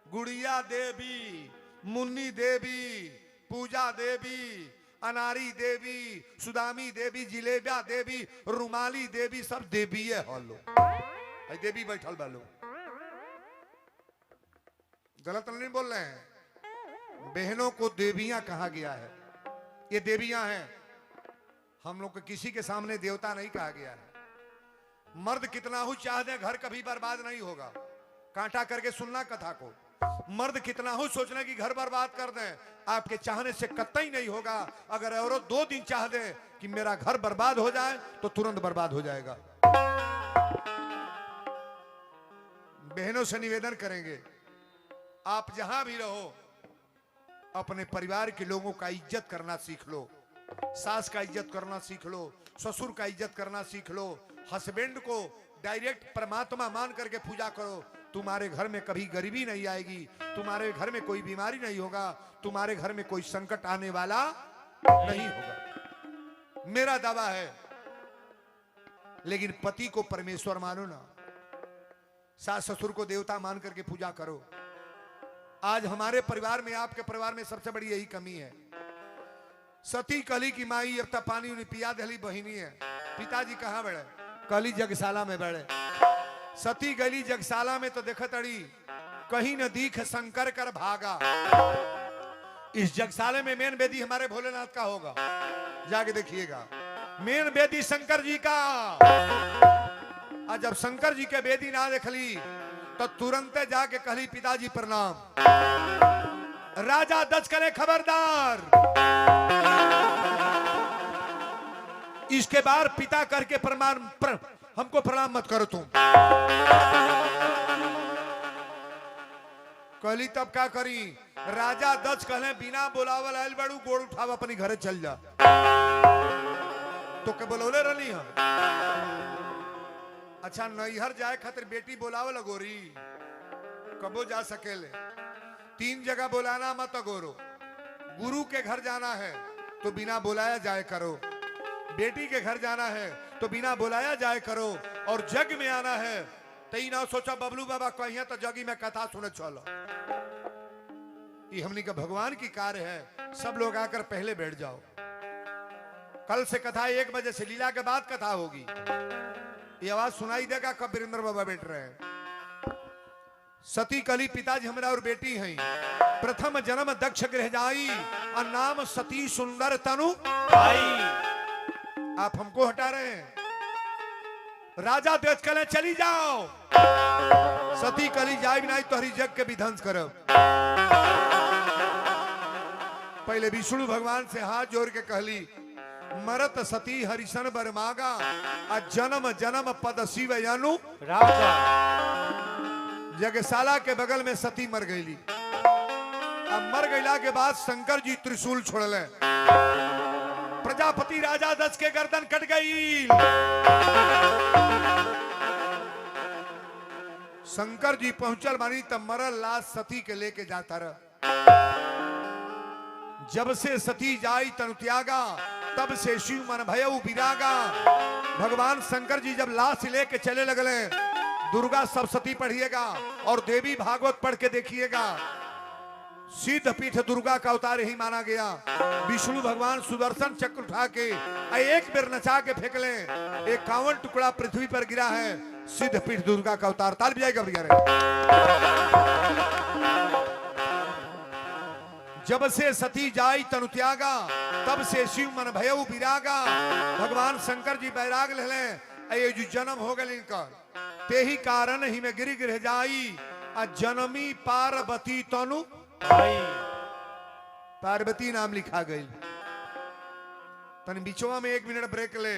गुड़िया देवी, मुन्नी देवी, पूजा देवी, अनारी देवी, सुदामी देवी, जिलेबिया देवी, रुमाली देवी, सब देवी है। हलो देवी बैठल बा लोग, गलत नहीं बोल रहे हैं। बहनों को देवियां कहा गया है, ये देवियां हैं। हम लोग को किसी के सामने देवता नहीं कहा गया है। मर्द कितना हो चाह दे, घर कभी बर्बाद नहीं होगा। कांटा करके सुनना कथा को। मर्द कितना हो सोचना कि घर बर्बाद कर दें, आपके चाहने से कतई नहीं होगा। अगर औरत 2 दिन चाह दे कि मेरा घर बर्बाद हो जाए तो तुरंत बर्बाद हो जाएगा। बहनों से निवेदन करेंगे, आप जहां भी रहो अपने परिवार के लोगों का इज्जत करना सीख लो। सास का इज्जत करना सीख लो, ससुर का इज्जत करना सीख लो। हस्बैंड को डायरेक्ट परमात्मा मान करके पूजा करो। तुम्हारे घर में कभी गरीबी नहीं आएगी, तुम्हारे घर में कोई बीमारी नहीं होगा, तुम्हारे घर में कोई संकट आने वाला नहीं होगा, मेरा दावा है। लेकिन पति को परमेश्वर मानो ना, सास ससुर को देवता मान करके पूजा करो। आज हमारे परिवार में, आपके परिवार में सबसे बड़ी यही कमी है। सती कली की माई अब तक पानी उन्हें पिया दहली बहिनी है। पिताजी कहाँ बैठे? कली जगशाला में बैठे। सती गली जगशाला में तो देखत अड़ी कहीं न दीख शंकर कर भागा। इस जगशाले में मेन बेदी हमारे भोलेनाथ का होगा, जाके देखिएगा। मेन बेदी शंकर जी का। और जब शंकर जी के बेदी ना देखली तो तुरंत जाके कहली पिताजी प्रणाम। राजा दच करे खबरदार, इसके बाद पिता करके हमको प्रणाम मत करो तुम। कहली तब क्या करी? राजा दच कहले बिना बोलावल आयल बड़ू, गोड़ उठाव अपनी घरे चल जा। तो के बोलौले रही हम। अच्छा नैहर जाए खातिर बेटी बोलावल गोरी, कबो जा सकेले। 3 जगह बुलाना मत गोरो। गुरु के घर जाना है तो बिना बुलाया जाए करो, बेटी के घर जाना है तो बिना बुलाया जाए करो, और जग में आना है तो ना सोचा बबलू बाबा कहिए तो जगी में कथा सुने चलो। ये हमनी का भगवान की कार्य है। सब लोग आकर पहले बैठ जाओ। कल से कथा 1 बजे से, लीला के बाद कथा होगी। ये आवाज सुनाई देगा कब वीरेंद्र बाबा बैठ रहे हैं। सती कली पिताजी हमारा और बेटी हैं। प्रथम जन्म दक्ष गृह जाई, और नाम सती सुंदर तनु भाई। आप हमको हटा रहे हैं। राजा देश कले चली जाओ। सती कली जाए भी नहीं तो हरी जग के भी ध्वंस करो। पहले विष्णु भगवान से हाथ जोड़ के कहली मरत सती हरिशन बर मागा, आ जन्म जन्म पद शिव यानु राजा। जगशाला के बगल में सती मर गईली। अब मर गईला के बाद शंकर जी त्रिशूल छोड़ले। प्रजापति राजा दस के गर्दन कट गई। शंकर जी पहुंचल बानी तब मरल लाश सती के लेके जाता रह। जब से सती जाई तनु त्यागा, तब से शिव मन भयउ विरागा। भगवान शंकर जी जब लाश लेके चले लगले, दुर्गा सप्तशती पढ़िएगा और देवी भागवत पढ़ के देखिएगा। सिद्ध पीठ दुर्गा का अवतार ही माना गया। विष्णु भगवान सुदर्शन चक्र उठा के एक बेर नचा के फेंक ले, 51 टुकड़ा पृथ्वी पर गिरा है। सिद्ध पीठ दुर्गा का अवतार। ताल बजाएगा भैया। जब से सती जाई तनु त्यागा, तब से शिव मन भयउ विरागा। भगवान शंकर जी बैराग ले ये जो जन्म हो गए इनका, ते ही कारण ही में गिरी गिर जाई। आ जनमी पार्वती तनु भाई। पार्वती नाम लिखा गई। तन बिचवा में 1 मिनट ब्रेक ले।